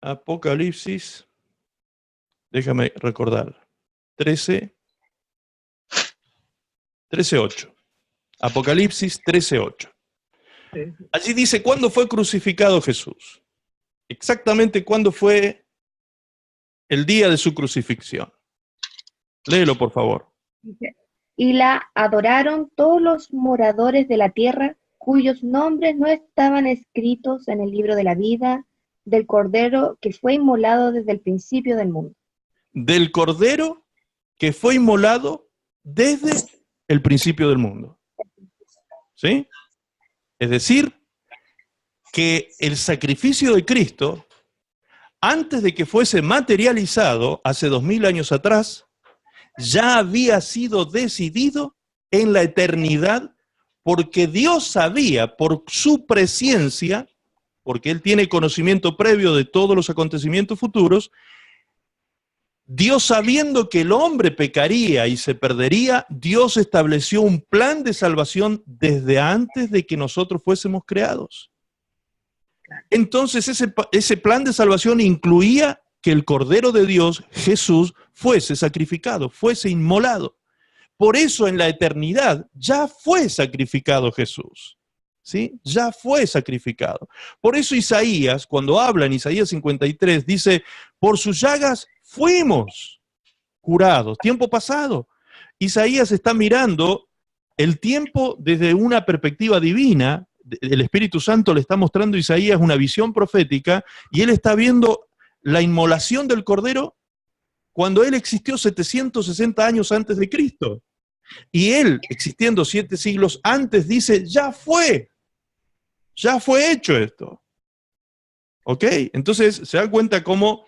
Apocalipsis, déjame recordar, 13:8. Apocalipsis 13:8. Allí dice cuándo fue crucificado Jesús. Exactamente cuándo fue el día de su crucifixión. Léelo, por favor. Y la adoraron todos los moradores de la tierra, cuyos nombres no estaban escritos en el libro de la vida del Cordero que fue inmolado desde el principio del mundo. Del Cordero que fue inmolado desde el principio del mundo. ¿Sí? Es decir, que el sacrificio de Cristo, antes de que fuese materializado hace 2000 años atrás, ya había sido decidido en la eternidad, porque Dios sabía por su presciencia, porque Él tiene conocimiento previo de todos los acontecimientos futuros, Dios sabiendo que el hombre pecaría y se perdería, Dios estableció un plan de salvación desde antes de que nosotros fuésemos creados. Entonces ese plan de salvación incluía que el Cordero de Dios, Jesús, fuese sacrificado, fuese inmolado. Por eso en la eternidad ya fue sacrificado Jesús. ¿Sí? Ya fue sacrificado. Por eso Isaías, cuando habla en Isaías 53, dice, por sus llagas fuimos curados. Tiempo pasado. Isaías está mirando el tiempo desde una perspectiva divina. El Espíritu Santo le está mostrando a Isaías una visión profética y él está viendo la inmolación del Cordero cuando él existió 760 años antes de Cristo. Y Él, existiendo 7 siglos antes, dice, ya fue hecho esto. ¿Ok? Entonces, se dan cuenta cómo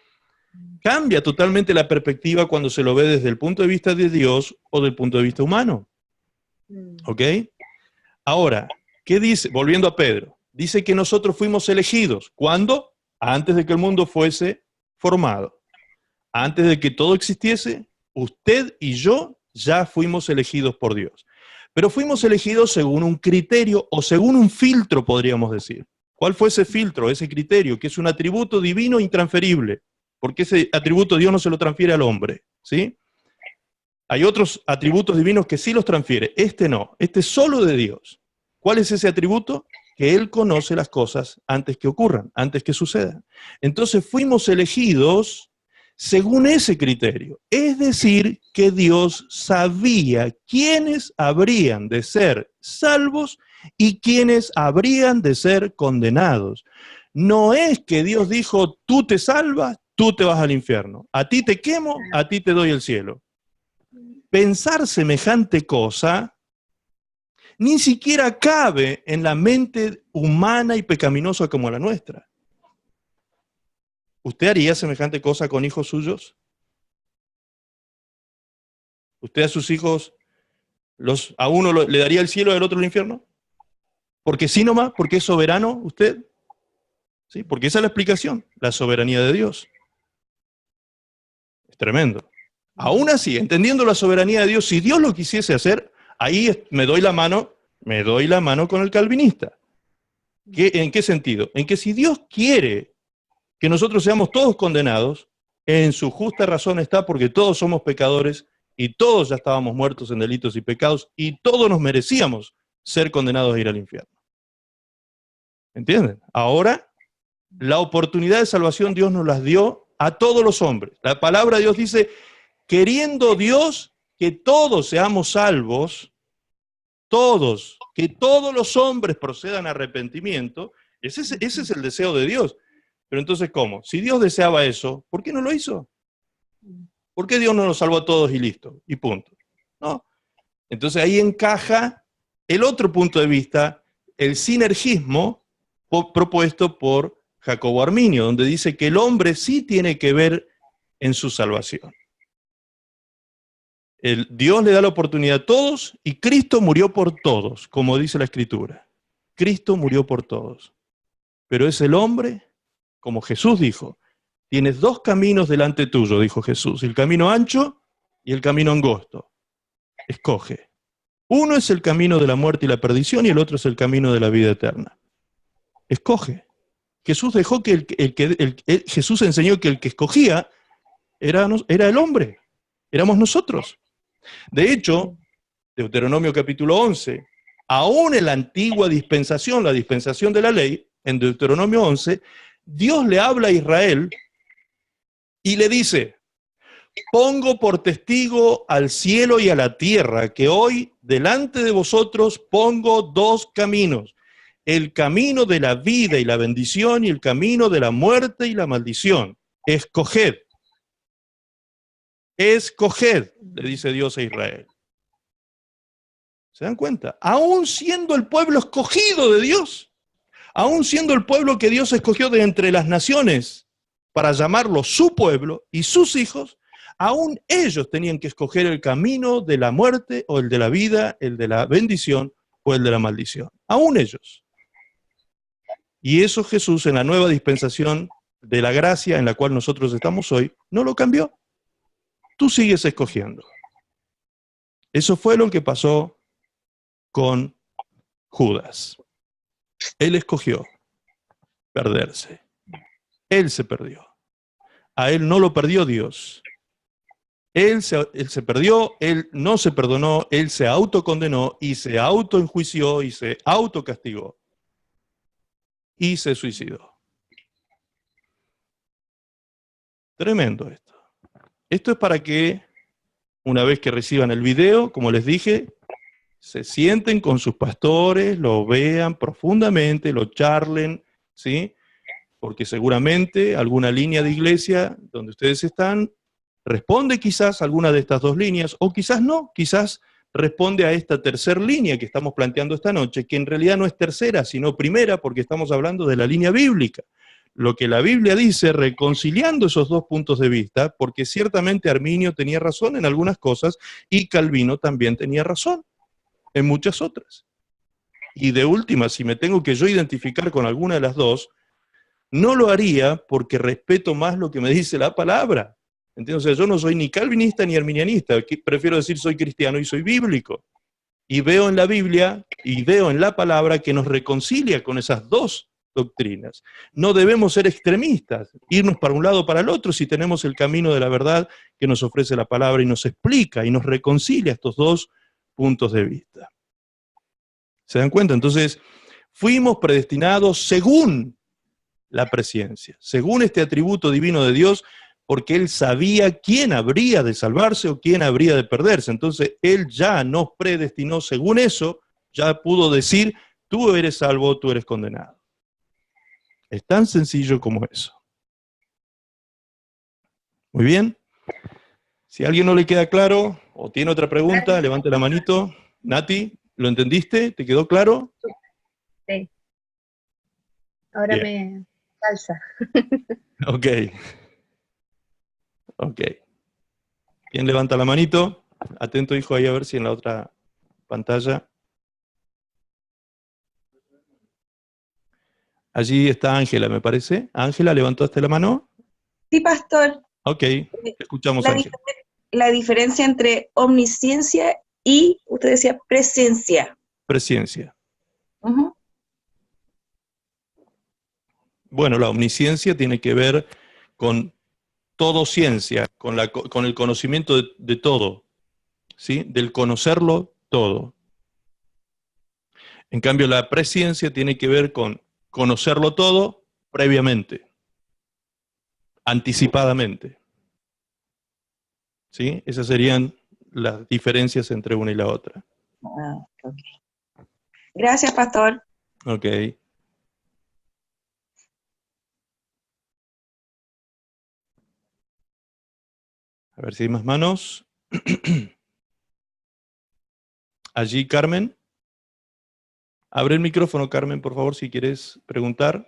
cambia totalmente la perspectiva cuando se lo ve desde el punto de vista de Dios o del punto de vista humano. ¿Ok? Ahora, ¿qué dice? Volviendo a Pedro, dice que nosotros fuimos elegidos. ¿Cuándo? Antes de que el mundo fuese formado. Antes de que todo existiese, usted y yo ya fuimos elegidos por Dios. Pero fuimos elegidos según un criterio o según un filtro, podríamos decir. ¿Cuál fue ese filtro, ese criterio? Que es un atributo divino intransferible, porque ese atributo Dios no se lo transfiere al hombre, ¿sí? Hay otros atributos divinos que sí los transfiere, este no, este es solo de Dios. ¿Cuál es ese atributo? Que Él conoce las cosas antes que ocurran, antes que sucedan. Entonces fuimos elegidos según ese criterio. Es decir, que Dios sabía quiénes habrían de ser salvos y quiénes habrían de ser condenados. No es que Dios dijo, tú te salvas, tú te vas al infierno. A ti te quemo, a ti te doy el cielo. Pensar semejante cosa ni siquiera cabe en la mente humana y pecaminosa como la nuestra. ¿Usted haría semejante cosa con hijos suyos? ¿Usted a sus hijos, a uno le daría el cielo y al otro el infierno? ¿Porque sí nomás? ¿Porque es soberano usted? ¿Sí? Porque esa es la explicación, la soberanía de Dios. Es tremendo. Aún así, entendiendo la soberanía de Dios, si Dios lo quisiese hacer, ahí me doy la mano con el calvinista. ¿En qué sentido? En que si Dios quiere que nosotros seamos todos condenados, en su justa razón está, porque todos somos pecadores y todos ya estábamos muertos en delitos y pecados y todos nos merecíamos ser condenados a ir al infierno. ¿Entienden? Ahora, la oportunidad de salvación Dios nos las dio a todos los hombres. La palabra de Dios dice, queriendo Dios que todos seamos salvos, todos, que todos los hombres procedan a arrepentimiento, ese es el deseo de Dios. Pero entonces, ¿cómo? Si Dios deseaba eso, ¿por qué no lo hizo? ¿Por qué Dios no nos salvó a todos y listo? Y punto. ¿No? Entonces ahí encaja el otro punto de vista, el sinergismo propuesto por Jacobo Arminio, donde dice que el hombre sí tiene que ver en su salvación. Dios le da la oportunidad a todos y Cristo murió por todos, como dice la Escritura. Cristo murió por todos. Pero es el hombre, como Jesús dijo, tienes 2 caminos delante tuyo, dijo Jesús, el camino ancho y el camino angosto. Escoge. Uno es el camino de la muerte y la perdición y el otro es el camino de la vida eterna. Escoge. Jesús dejó que Jesús enseñó que el que escogía era el hombre, éramos nosotros. De hecho, Deuteronomio capítulo 11, aún en la antigua dispensación, la dispensación de la ley, en Deuteronomio 11, Dios le habla a Israel y le dice, pongo por testigo al cielo y a la tierra que hoy delante de vosotros pongo 2 caminos, el camino de la vida y la bendición y el camino de la muerte y la maldición. Escoged. Escoged, le dice Dios a Israel. ¿Se dan cuenta? Aún siendo el pueblo escogido de Dios, aún siendo el pueblo que Dios escogió de entre las naciones para llamarlo su pueblo y sus hijos, aún ellos tenían que escoger el camino de la muerte o el de la vida, el de la bendición o el de la maldición. Aún ellos. Y eso Jesús en la nueva dispensación de la gracia en la cual nosotros estamos hoy, no lo cambió. Tú sigues escogiendo. Eso fue lo que pasó con Judas. Él escogió perderse. Él se perdió. A él no lo perdió Dios. Él se perdió, él no se perdonó, él se autocondenó y se autoenjuició y se autocastigó. Y se suicidó. Tremendo esto. Esto es para que, una vez que reciban el video, como les dije, se sienten con sus pastores, lo vean profundamente, lo charlen, ¿sí? Porque seguramente alguna línea de iglesia donde ustedes están responde quizás a alguna de estas 2 líneas, o quizás no, quizás responde a esta tercera línea que estamos planteando esta noche, que en realidad no es tercera, sino primera, porque estamos hablando de la línea bíblica. Lo que la Biblia dice, reconciliando esos dos puntos de vista, porque ciertamente Arminio tenía razón en algunas cosas y Calvino también tenía razón en muchas otras. Y de última, si me tengo que yo identificar con alguna de las dos, no lo haría porque respeto más lo que me dice la palabra. ¿Entiendes? O sea, yo no soy ni calvinista ni arminianista, prefiero decir soy cristiano y soy bíblico. Y veo en la Biblia y veo en la palabra que nos reconcilia con esas dos doctrinas. No debemos ser extremistas, irnos para un lado o para el otro si tenemos el camino de la verdad que nos ofrece la palabra y nos explica y nos reconcilia estos dos puntos de vista. ¿Se dan cuenta? Entonces, fuimos predestinados según la presciencia, según este atributo divino de Dios, porque Él sabía quién habría de salvarse o quién habría de perderse. Entonces, Él ya nos predestinó según eso, ya pudo decir, tú eres salvo, tú eres condenado. Es tan sencillo como eso. Muy bien. Si a alguien no le queda claro o tiene otra pregunta, levante la manito. Nati, ¿lo entendiste? ¿Te quedó claro? Sí. Ahora Bien. me calza. Ok. Ok. ¿Quién levanta la manito? Atento, hijo, ahí a ver si en la otra pantalla. Allí está Ángela, me parece. Ángela, ¿levantaste la mano? Sí, pastor. Ok, te escuchamos, La, Ángela. la diferencia entre omnisciencia y, usted decía, presencia. Presciencia. Ujú. Bueno, la omnisciencia tiene que ver con todo ciencia, con el conocimiento de todo, ¿sí? Del conocerlo todo. En cambio, la presciencia tiene que ver con conocerlo todo previamente, anticipadamente. ¿Sí? Esas serían las diferencias entre una y la otra. Ah, ok. Gracias, pastor. Ok. A ver si hay más manos. Allí, Carmen. Abre el micrófono, Carmen, por favor, si quieres preguntar.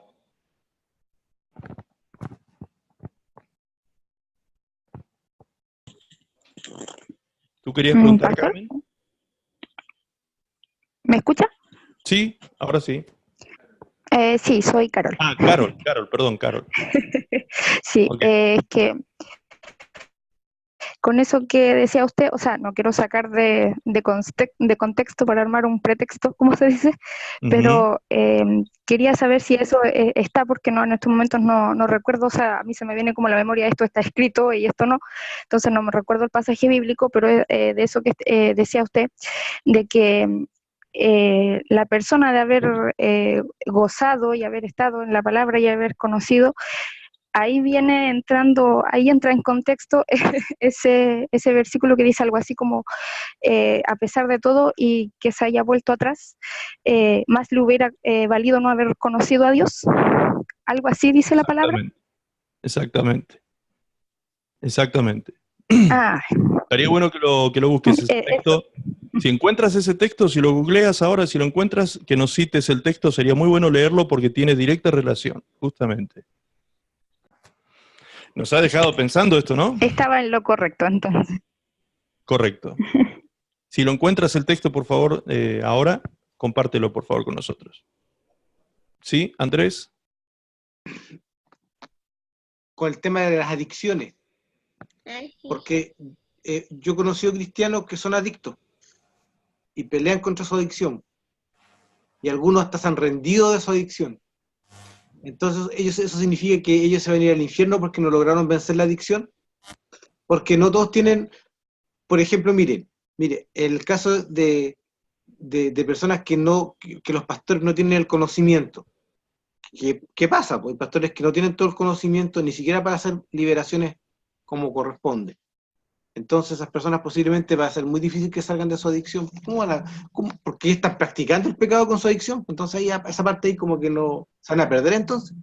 ¿Tú querías preguntar, ¿Pastor? Carmen? ¿Me escucha? Sí, ahora sí. Sí, soy Carol. Ah, Carol, perdón, Carol. Sí, Ok. es que con eso que decía usted, o sea, no quiero sacar de contexto para armar un pretexto, como se dice, pero quería saber si eso está, porque no, en estos momentos no recuerdo, o sea, a mí se me viene como a la memoria, esto está escrito y esto no, entonces no me recuerdo el pasaje bíblico, pero de eso que decía usted, de que la persona de haber gozado y haber estado en la palabra y haber conocido, ahí viene entrando, ahí entra en contexto ese versículo que dice algo así como, a pesar de todo y que se haya vuelto atrás, más le hubiera valido no haber conocido a Dios. Algo así dice la palabra. Exactamente. Ah, Estaría bueno que lo busques ese texto. Si encuentras ese texto, si lo googleas ahora, si lo encuentras, que nos cites el texto, sería muy bueno leerlo porque tiene directa relación, justamente. Nos ha dejado pensando esto, ¿no? estaba en lo correcto entonces. Correcto. Si lo encuentras el texto, por favor, ahora, compártelo, por favor, con nosotros. ¿Sí, Andrés? Con el tema de las adicciones, porque yo he conocido cristianos que son adictos y pelean contra su adicción, y algunos hasta se han rendido de su adicción. Entonces, eso significa que ellos se van a ir al infierno porque no lograron vencer la adicción, porque no todos tienen, por ejemplo, mire, el caso de personas que los pastores no tienen el conocimiento. ¿Qué pasa? Pues hay pastores que no tienen todo el conocimiento ni siquiera para hacer liberaciones como corresponde. Entonces esas personas posiblemente va a ser muy difícil que salgan de su adicción. Porque están practicando el pecado con su adicción. Entonces ahí, esa parte ahí como que no se van a perder entonces.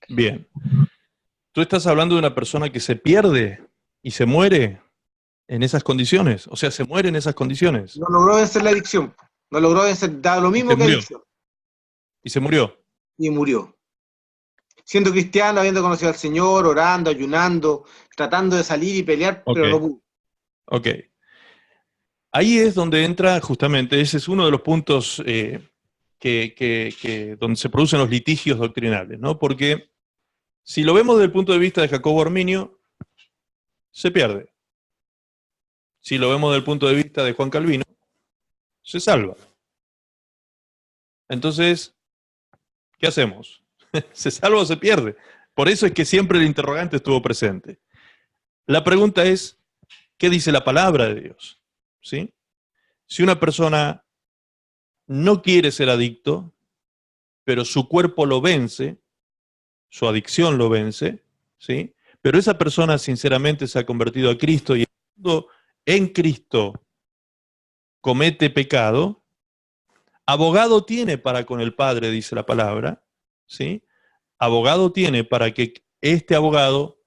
Bien. ¿Tú estás hablando de una persona que se pierde y se muere en esas condiciones, o sea, se muere en esas condiciones. No logró vencer la adicción. No logró vencer, da lo mismo Se que murió. adicción. Y se murió. Y murió. Siendo cristiano, habiendo conocido al Señor, orando, ayunando, tratando de salir y pelear, Ok. pero no pudo. Ok. Ahí es donde entra justamente, ese es uno de los puntos donde se producen los litigios doctrinales, ¿no? Porque si lo vemos desde el punto de vista de Jacobo Arminio, se pierde. Si lo vemos desde el punto de vista de Juan Calvino, se salva. Entonces, ¿qué hacemos? ¿Se salva o se pierde? Por eso es que siempre el interrogante estuvo presente. La pregunta es, ¿qué dice la palabra de Dios? ¿Sí? Si una persona no quiere ser adicto, pero su cuerpo lo vence, su adicción lo vence, ¿sí? Pero esa persona sinceramente se ha convertido a Cristo y en Cristo comete pecado, abogado tiene para con el Padre, dice la palabra, ¿sí? Abogado tiene para que este abogado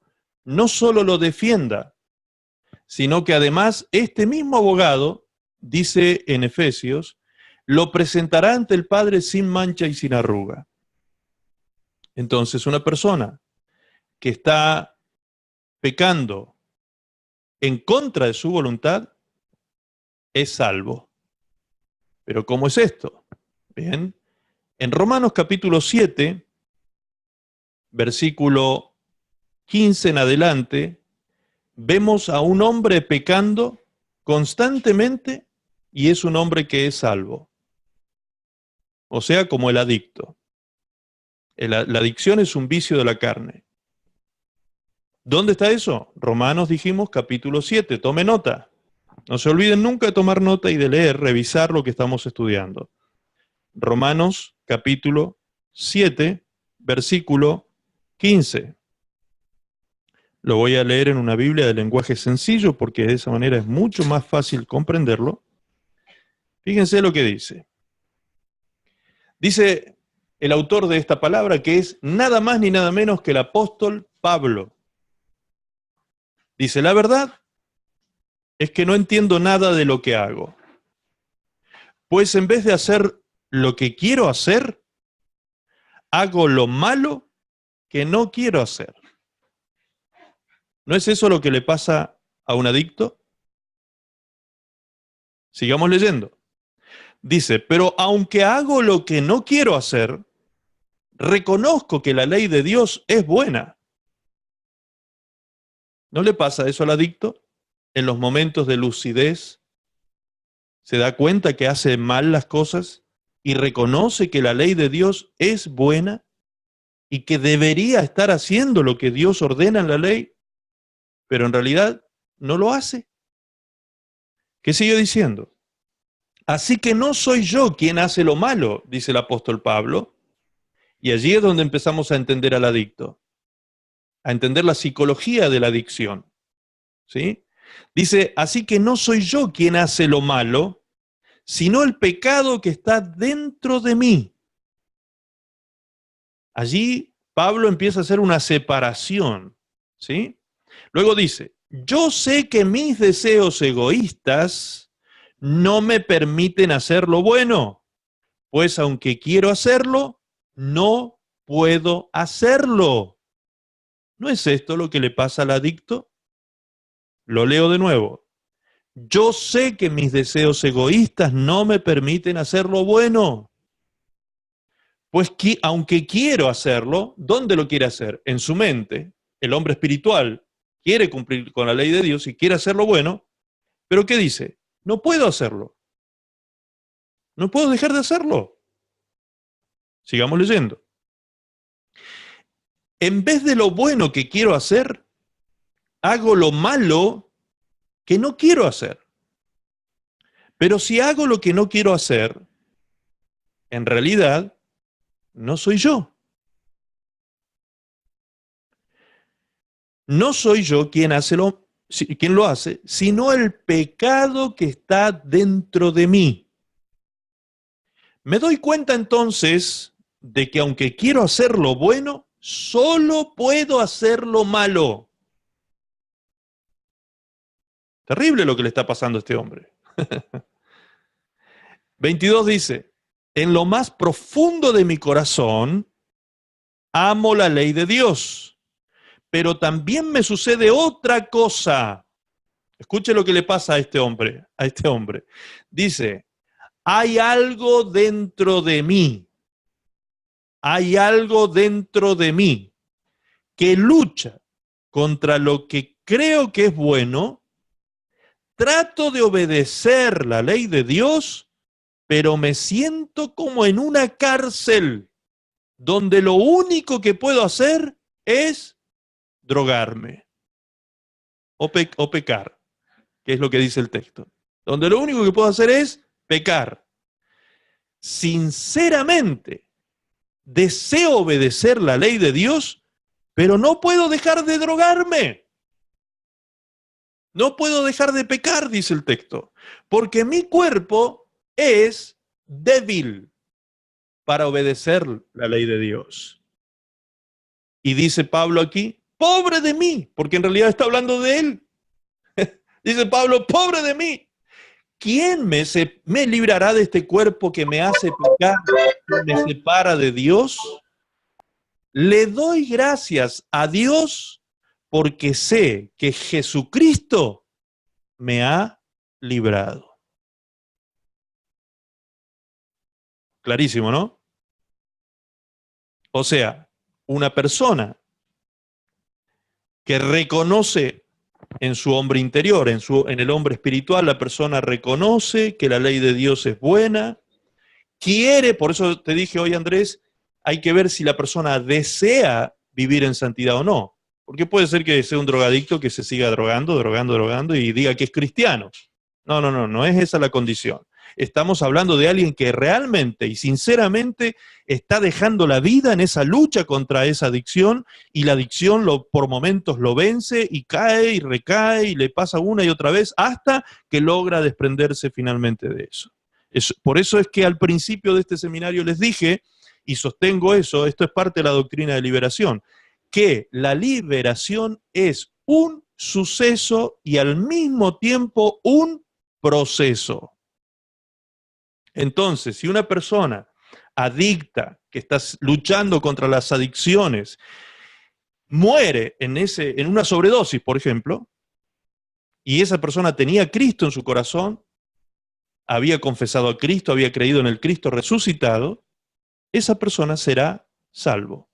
no solo lo defienda, sino que además este mismo abogado, dice en Efesios, lo presentará ante el Padre sin mancha y sin arruga. Entonces, una persona que está pecando en contra de su voluntad es salvo. Pero ¿cómo es esto? Bien, en Romanos capítulo 7, versículo 15 en adelante, vemos a un hombre pecando constantemente y es un hombre que es salvo. O sea, como el adicto. La adicción es un vicio de la carne. ¿Dónde está eso? Romanos, dijimos, capítulo 7. Tome nota. No se olviden nunca de tomar nota y de leer, revisar lo que estamos estudiando. Romanos, capítulo 7, versículo 15. Lo voy a leer en una Biblia de lenguaje sencillo porque de esa manera es mucho más fácil comprenderlo. Fíjense lo que dice. Dice el autor de esta palabra que es nada más ni nada menos que el apóstol Pablo. Dice, la verdad es que no entiendo nada de lo que hago. Pues en vez de hacer lo que quiero hacer, hago lo malo que no quiero hacer. ¿No es eso lo que le pasa a un adicto? Sigamos leyendo. Dice, pero aunque hago lo que no quiero hacer, reconozco que la ley de Dios es buena. ¿No le pasa eso al adicto? En los momentos de lucidez, se da cuenta que hace mal las cosas y reconoce que la ley de Dios es buena y que debería estar haciendo lo que Dios ordena en la ley, pero en realidad no lo hace. ¿Qué sigue diciendo? Así que no soy yo quien hace lo malo, dice el apóstol Pablo, y allí es donde empezamos a entender al adicto, a entender la psicología de la adicción, ¿sí? Dice, así que no soy yo quien hace lo malo, sino el pecado que está dentro de mí. Allí Pablo empieza a hacer una separación, ¿sí? Luego dice, yo sé que mis deseos egoístas no me permiten hacer lo bueno, pues aunque quiero hacerlo, no puedo hacerlo. ¿No es esto lo que le pasa al adicto? Lo leo de nuevo. Yo sé que mis deseos egoístas no me permiten hacer lo bueno. Pues aunque quiero hacerlo, ¿dónde lo quiere hacer? En su mente. El hombre espiritual quiere cumplir con la ley de Dios y quiere hacer lo bueno, pero ¿qué dice? No puedo hacerlo. No puedo dejar de hacerlo. Sigamos leyendo. En vez de lo bueno que quiero hacer, hago lo malo que no quiero hacer. Pero si hago lo que no quiero hacer, en realidad no soy yo. No soy yo quien lo hace, sino el pecado que está dentro de mí. Me doy cuenta entonces de que aunque quiero hacer lo bueno, solo puedo hacer lo malo. Terrible lo que le está pasando a este hombre. 22 dice, en lo más profundo de mi corazón, amo la ley de Dios, pero también me sucede otra cosa. Escuche lo que le pasa a este hombre. Dice, hay algo dentro de mí. Hay algo dentro de mí que lucha contra lo que creo que es bueno. Trato de obedecer la ley de Dios, pero me siento como en una cárcel donde lo único que puedo hacer es drogarme o pecar, que es lo que dice el texto. Donde lo único que puedo hacer es pecar. Sinceramente, deseo obedecer la ley de Dios, pero no puedo dejar de drogarme. No puedo dejar de pecar, dice el texto, porque mi cuerpo es débil para obedecer la ley de Dios. Y dice Pablo aquí, pobre de mí, porque en realidad está hablando de él. Dice Pablo, pobre de mí. ¿Quién me librará de este cuerpo que me hace pecar y me separa de Dios? Le doy gracias a Dios porque sé que Jesucristo me ha librado. Clarísimo, ¿no? O sea, una persona que reconoce en su hombre interior, en el hombre espiritual, la persona reconoce que la ley de Dios es buena, quiere, por eso te dije hoy, Andrés, hay que ver si la persona desea vivir en santidad o no. Porque puede ser que sea un drogadicto que se siga drogando y diga que es cristiano. No es esa la condición. Estamos hablando de alguien que realmente y sinceramente está dejando la vida en esa lucha contra esa adicción, y la adicción por momentos lo vence y cae y recae y le pasa una y otra vez hasta que logra desprenderse finalmente de eso. Por eso es que al principio de este seminario les dije, y sostengo eso, esto es parte de la doctrina de liberación, que la liberación es un suceso y al mismo tiempo un proceso. Entonces, si una persona adicta, que está luchando contra las adicciones, muere en una sobredosis, por ejemplo, y esa persona tenía a Cristo en su corazón, había confesado a Cristo, había creído en el Cristo resucitado, esa persona será salvo.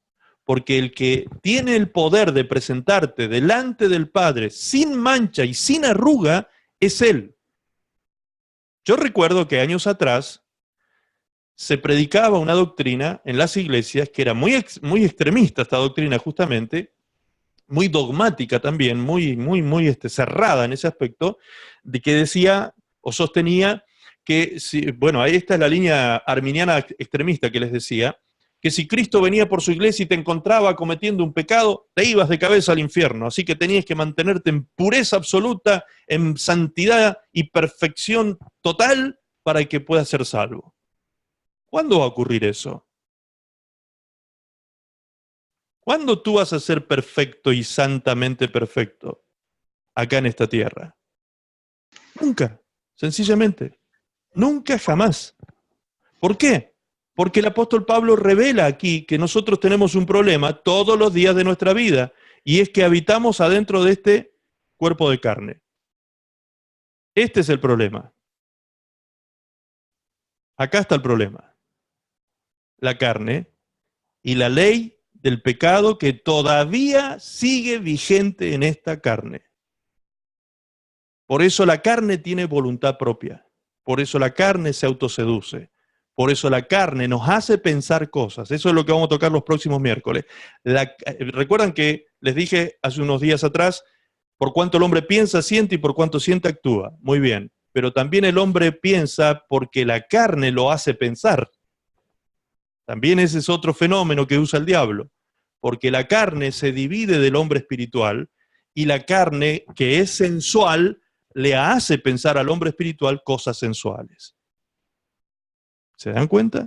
Porque el que tiene el poder de presentarte delante del Padre sin mancha y sin arruga es Él. Yo recuerdo que años atrás se predicaba una doctrina en las iglesias que era muy extremista, esta doctrina justamente, muy dogmática también, muy cerrada en ese aspecto, de que decía o sostenía que, ahí está la línea arminiana extremista que les decía, que si Cristo venía por su iglesia y te encontraba cometiendo un pecado, te ibas de cabeza al infierno, así que tenías que mantenerte en pureza absoluta, en santidad y perfección total para que puedas ser salvo. ¿Cuándo va a ocurrir eso? ¿Cuándo tú vas a ser perfecto y santamente perfecto acá en esta tierra? Nunca, sencillamente. Nunca jamás. ¿Por qué? Porque el apóstol Pablo revela aquí que nosotros tenemos un problema todos los días de nuestra vida, y es que habitamos adentro de este cuerpo de carne. Este es el problema. Acá está el problema. La carne y la ley del pecado que todavía sigue vigente en esta carne. Por eso la carne tiene voluntad propia. Por eso la carne se autoseduce. Por eso la carne nos hace pensar cosas. Eso es lo que vamos a tocar los próximos miércoles. Recuerdan que les dije hace unos días atrás, por cuanto el hombre piensa, siente, y por cuanto siente, actúa. Muy bien. Pero también el hombre piensa porque la carne lo hace pensar. También ese es otro fenómeno que usa el diablo. Porque la carne se divide del hombre espiritual, y la carne, que es sensual, le hace pensar al hombre espiritual cosas sensuales. ¿Se dan cuenta?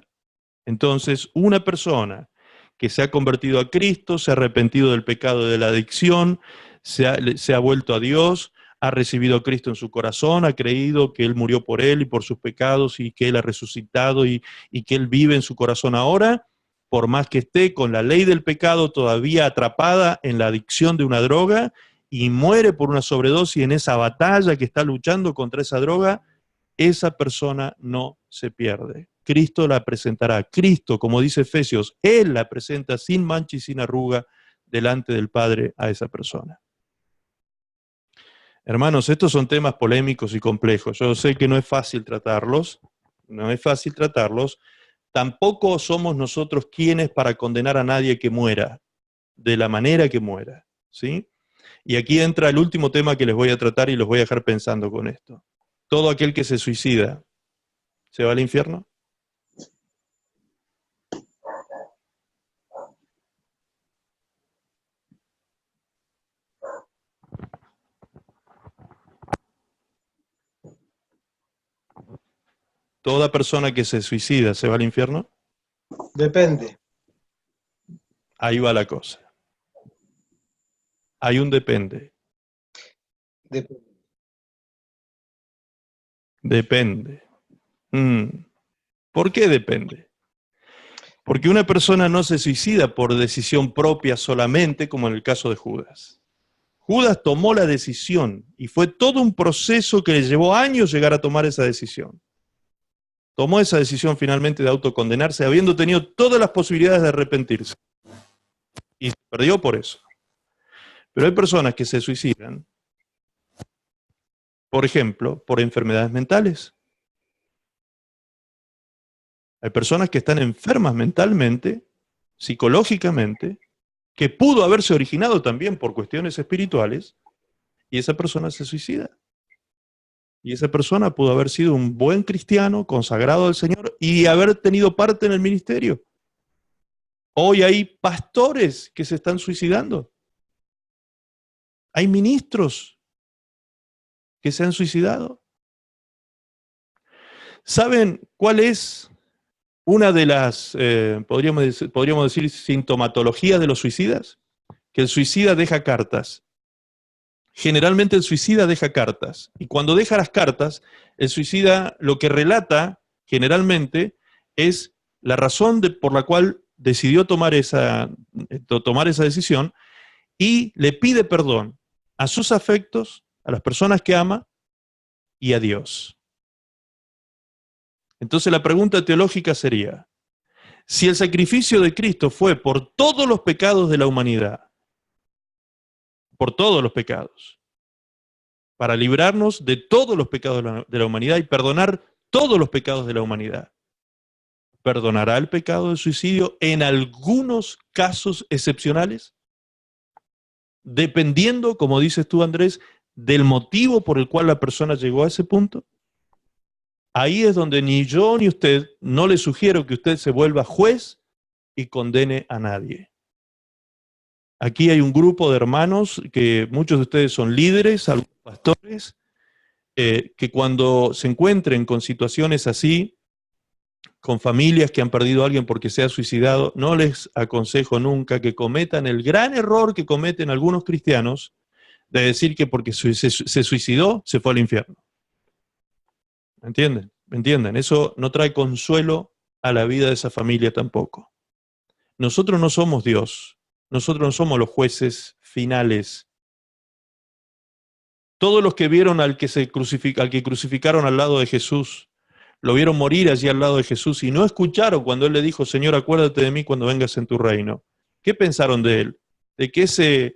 Entonces, una persona que se ha convertido a Cristo, se ha arrepentido del pecado de la adicción, se ha vuelto a Dios, ha recibido a Cristo en su corazón, ha creído que Él murió por él y por sus pecados y que Él ha resucitado y que Él vive en su corazón ahora, por más que esté con la ley del pecado todavía atrapada en la adicción de una droga y muere por una sobredosis en esa batalla que está luchando contra esa droga, esa persona no se pierde. Cristo la presentará. Cristo, como dice Efesios, Él la presenta sin mancha y sin arruga delante del Padre a esa persona. Hermanos, estos son temas polémicos y complejos. Yo sé que no es fácil tratarlos, Tampoco somos nosotros quienes para condenar a nadie que muera, de la manera que muera, ¿sí? Y aquí entra el último tema que les voy a tratar y los voy a dejar pensando con esto. Todo aquel que se suicida, ¿se va al infierno? ¿Toda persona que se suicida se va al infierno? Depende. Ahí va la cosa. Hay un depende. Depende. ¿Por qué depende? Porque una persona no se suicida por decisión propia solamente, como en el caso de Judas. Judas tomó la decisión y fue todo un proceso que le llevó años llegar a tomar esa decisión. Tomó esa decisión finalmente de autocondenarse, habiendo tenido todas las posibilidades de arrepentirse. Y se perdió por eso. Pero hay personas que se suicidan, por ejemplo, por enfermedades mentales. Hay personas que están enfermas mentalmente, psicológicamente, que pudo haberse originado también por cuestiones espirituales, y esa persona se suicida. Y esa persona pudo haber sido un buen cristiano, consagrado al Señor, y haber tenido parte en el ministerio. Hoy hay pastores que se están suicidando. Hay ministros que se han suicidado. ¿Saben cuál es una de las, podríamos decir, sintomatologías de los suicidas? Que el suicida deja cartas. Generalmente el suicida deja cartas. Y cuando deja las cartas, el suicida lo que relata generalmente es la razón por la cual decidió tomar esa decisión y le pide perdón a sus afectos, a las personas que ama y a Dios. Entonces la pregunta teológica sería, si el sacrificio de Cristo fue por todos los pecados de la humanidad, por todos los pecados, para librarnos de todos los pecados de la humanidad y perdonar todos los pecados de la humanidad, ¿perdonará el pecado del suicidio en algunos casos excepcionales? Dependiendo, como dices tú, Andrés, del motivo por el cual la persona llegó a ese punto. Ahí es donde ni yo ni usted, no le sugiero que usted se vuelva juez y condene a nadie. Aquí hay un grupo de hermanos, que muchos de ustedes son líderes, algunos pastores, que cuando se encuentren con situaciones así, con familias que han perdido a alguien porque se ha suicidado, no les aconsejo nunca que cometan el gran error que cometen algunos cristianos de decir que porque se suicidó, se fue al infierno. ¿Entienden? ¿Entienden? Eso no trae consuelo a la vida de esa familia tampoco. Nosotros no somos Dios. Nosotros no somos los jueces finales. Todos los que vieron al que crucificaron al lado de Jesús, lo vieron morir allí al lado de Jesús y no escucharon cuando Él le dijo, Señor, acuérdate de mí cuando vengas en tu reino. ¿Qué pensaron de Él? De que ese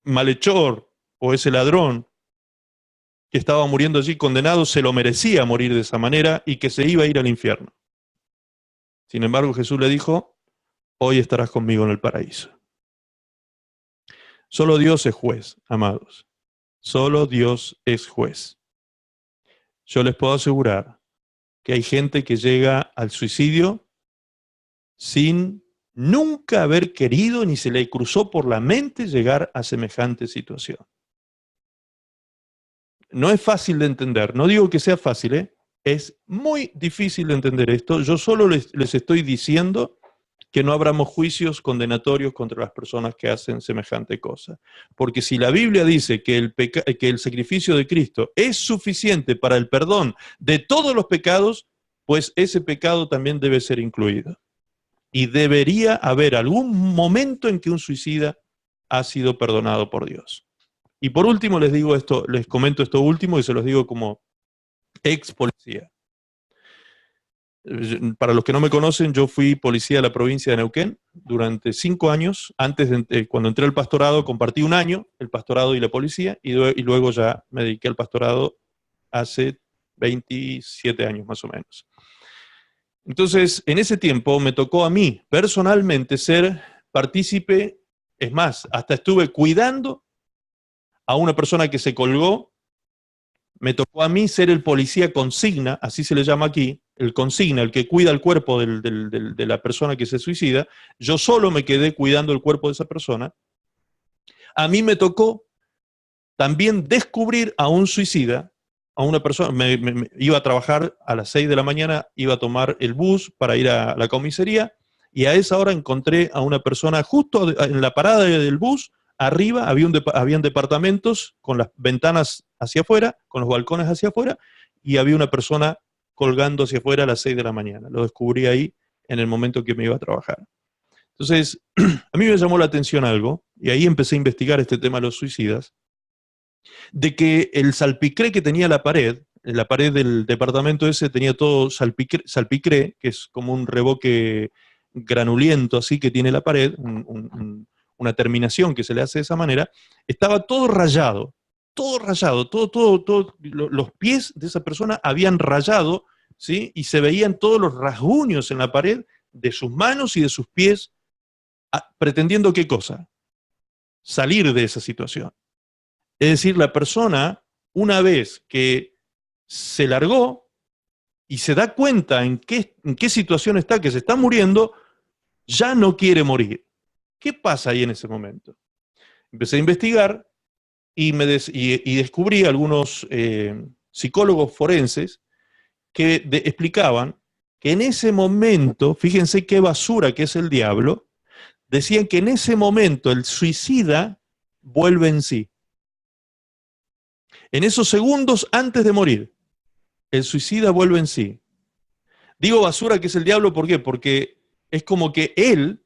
malhechor o ese ladrón que estaba muriendo allí condenado se lo merecía morir de esa manera y que se iba a ir al infierno. Sin embargo, Jesús le dijo, hoy estarás conmigo en el paraíso. Solo Dios es juez, amados. Solo Dios es juez. Yo les puedo asegurar que hay gente que llega al suicidio sin nunca haber querido ni se le cruzó por la mente llegar a semejante situación. No es fácil de entender, no digo que sea fácil, es muy difícil de entender esto. Yo solo les estoy diciendo que no abramos juicios condenatorios contra las personas que hacen semejante cosa. Porque si la Biblia dice que el sacrificio de Cristo es suficiente para el perdón de todos los pecados, pues ese pecado también debe ser incluido. Y debería haber algún momento en que un suicida ha sido perdonado por Dios. Y por último les digo esto, les comento esto último y se los digo como ex policía. Para los que no me conocen, yo fui policía de la provincia de Neuquén durante 5 años. Antes cuando entré al pastorado, compartí 1 año el pastorado y la policía, y luego ya me dediqué al pastorado hace 27 años más o menos. Entonces, en ese tiempo me tocó a mí personalmente ser partícipe, es más, hasta estuve cuidando a una persona que se colgó. Me tocó a mí ser el policía consigna, así se le llama aquí, el consigna, el que cuida el cuerpo de la persona que se suicida. Yo solo me quedé cuidando el cuerpo de esa persona. A mí me tocó también descubrir a un suicida, a una persona. Me iba a trabajar a las 6 de la mañana, iba a tomar el bus para ir a la comisaría, y a esa hora encontré a una persona justo en la parada del bus. Arriba habían departamentos con las ventanas hacia afuera, con los balcones hacia afuera, y había una persona colgando hacia afuera a las 6 de la mañana. Lo descubrí ahí en el momento que me iba a trabajar. Entonces, a mí me llamó la atención algo, y ahí empecé a investigar este tema de los suicidas, de que el salpicré que tenía la pared del departamento ese tenía todo salpicré, que es como un revoque granulento así que tiene la pared, una terminación que se le hace de esa manera. Estaba todo rayado, los pies de esa persona habían rayado, ¿sí? Y se veían todos los rasguños en la pared de sus manos y de sus pies, pretendiendo ¿qué cosa? Salir de esa situación. Es decir, la persona, una vez que se largó y se da cuenta en qué situación está, que se está muriendo, ya no quiere morir. ¿Qué pasa ahí en ese momento? Empecé a investigar y descubrí algunos psicólogos forenses que explicaban que en ese momento, fíjense qué basura que es el diablo, decían que en ese momento el suicida vuelve en sí. En esos segundos antes de morir, el suicida vuelve en sí. Digo basura que es el diablo, ¿por qué? Porque es como que él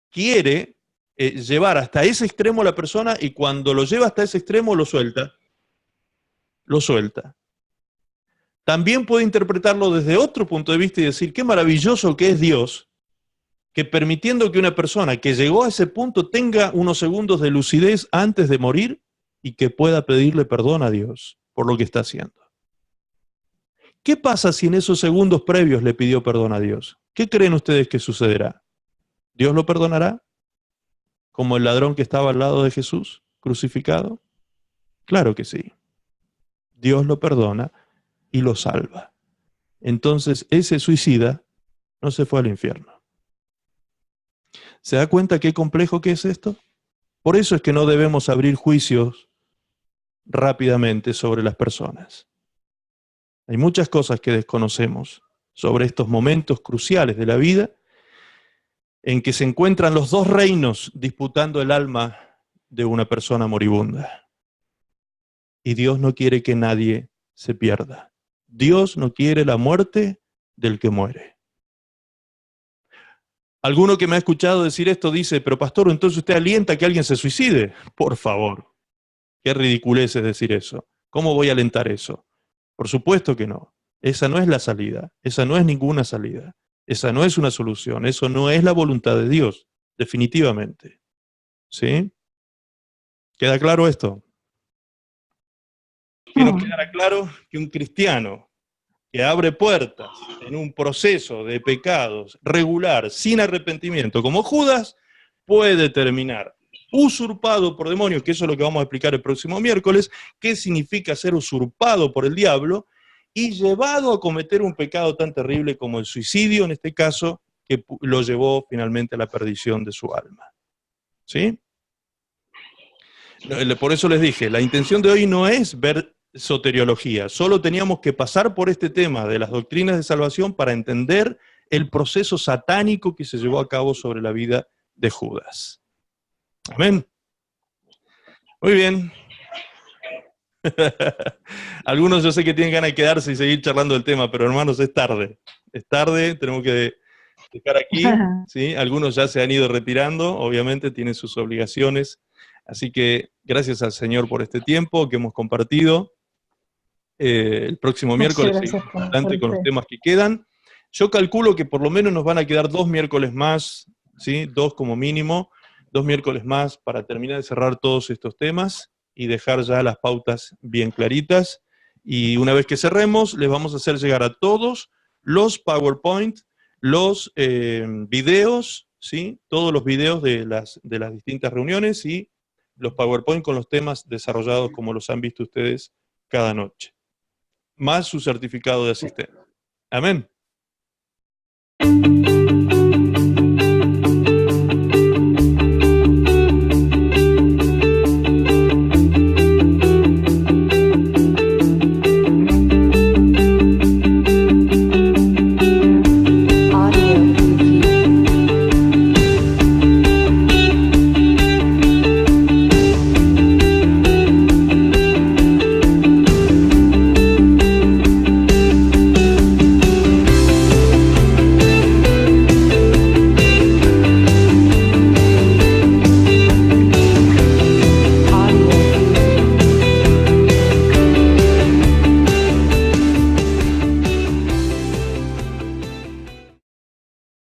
quiere llevar hasta ese extremo a la persona, y cuando lo lleva hasta ese extremo lo suelta. Lo suelta. También puede interpretarlo desde otro punto de vista y decir, qué maravilloso que es Dios, que permitiendo que una persona que llegó a ese punto tenga unos segundos de lucidez antes de morir y que pueda pedirle perdón a Dios por lo que está haciendo. ¿Qué pasa si en esos segundos previos le pidió perdón a Dios? ¿Qué creen ustedes que sucederá? ¿Dios lo perdonará? ¿Como el ladrón que estaba al lado de Jesús, crucificado? Claro que sí. Dios lo perdona y lo salva. Entonces ese suicida no se fue al infierno. ¿Se da cuenta qué complejo que es esto? Por eso es que no debemos abrir juicios rápidamente sobre las personas. Hay muchas cosas que desconocemos sobre estos momentos cruciales de la vida, en que se encuentran los dos reinos disputando el alma de una persona moribunda. Y Dios no quiere que nadie se pierda. Dios no quiere la muerte del que muere. Alguno que me ha escuchado decir esto dice, pero pastor, ¿entonces usted alienta a que alguien se suicide? Por favor, qué ridiculez es decir eso. ¿Cómo voy a alentar eso? Por supuesto que no. Esa no es la salida, esa no es ninguna salida. Esa no es una solución, eso no es la voluntad de Dios, definitivamente. ¿Sí? ¿Queda claro esto? Que nos quedará claro que un cristiano que abre puertas en un proceso de pecados regular, sin arrepentimiento, como Judas, puede terminar usurpado por demonios, que eso es lo que vamos a explicar el próximo miércoles, qué significa ser usurpado por el diablo, y llevado a cometer un pecado tan terrible como el suicidio, en este caso, que lo llevó finalmente a la perdición de su alma. ¿Sí? Por eso les dije, la intención de hoy no es ver soteriología, solo teníamos que pasar por este tema de las doctrinas de salvación para entender el proceso satánico que se llevó a cabo sobre la vida de Judas. Amén. Muy bien. Algunos yo sé que tienen ganas de quedarse y seguir charlando del tema, pero hermanos, es tarde. Es tarde, tenemos que dejar aquí, ¿sí? Algunos ya se han ido retirando, obviamente tienen sus obligaciones. Así que gracias al Señor por este tiempo que hemos compartido. El próximo miércoles seguimos adelante con los temas que quedan. Yo calculo que por lo menos nos van a quedar 2 miércoles más, ¿sí? 2 como mínimo, 2 miércoles más para terminar de cerrar todos estos temas y dejar ya las pautas bien claritas. Y una vez que cerremos, les vamos a hacer llegar a todos los PowerPoint, los videos, ¿sí? Todos los videos de las distintas reuniones y los PowerPoint con los temas desarrollados como los han visto ustedes cada noche, más su certificado de asistente. Amén.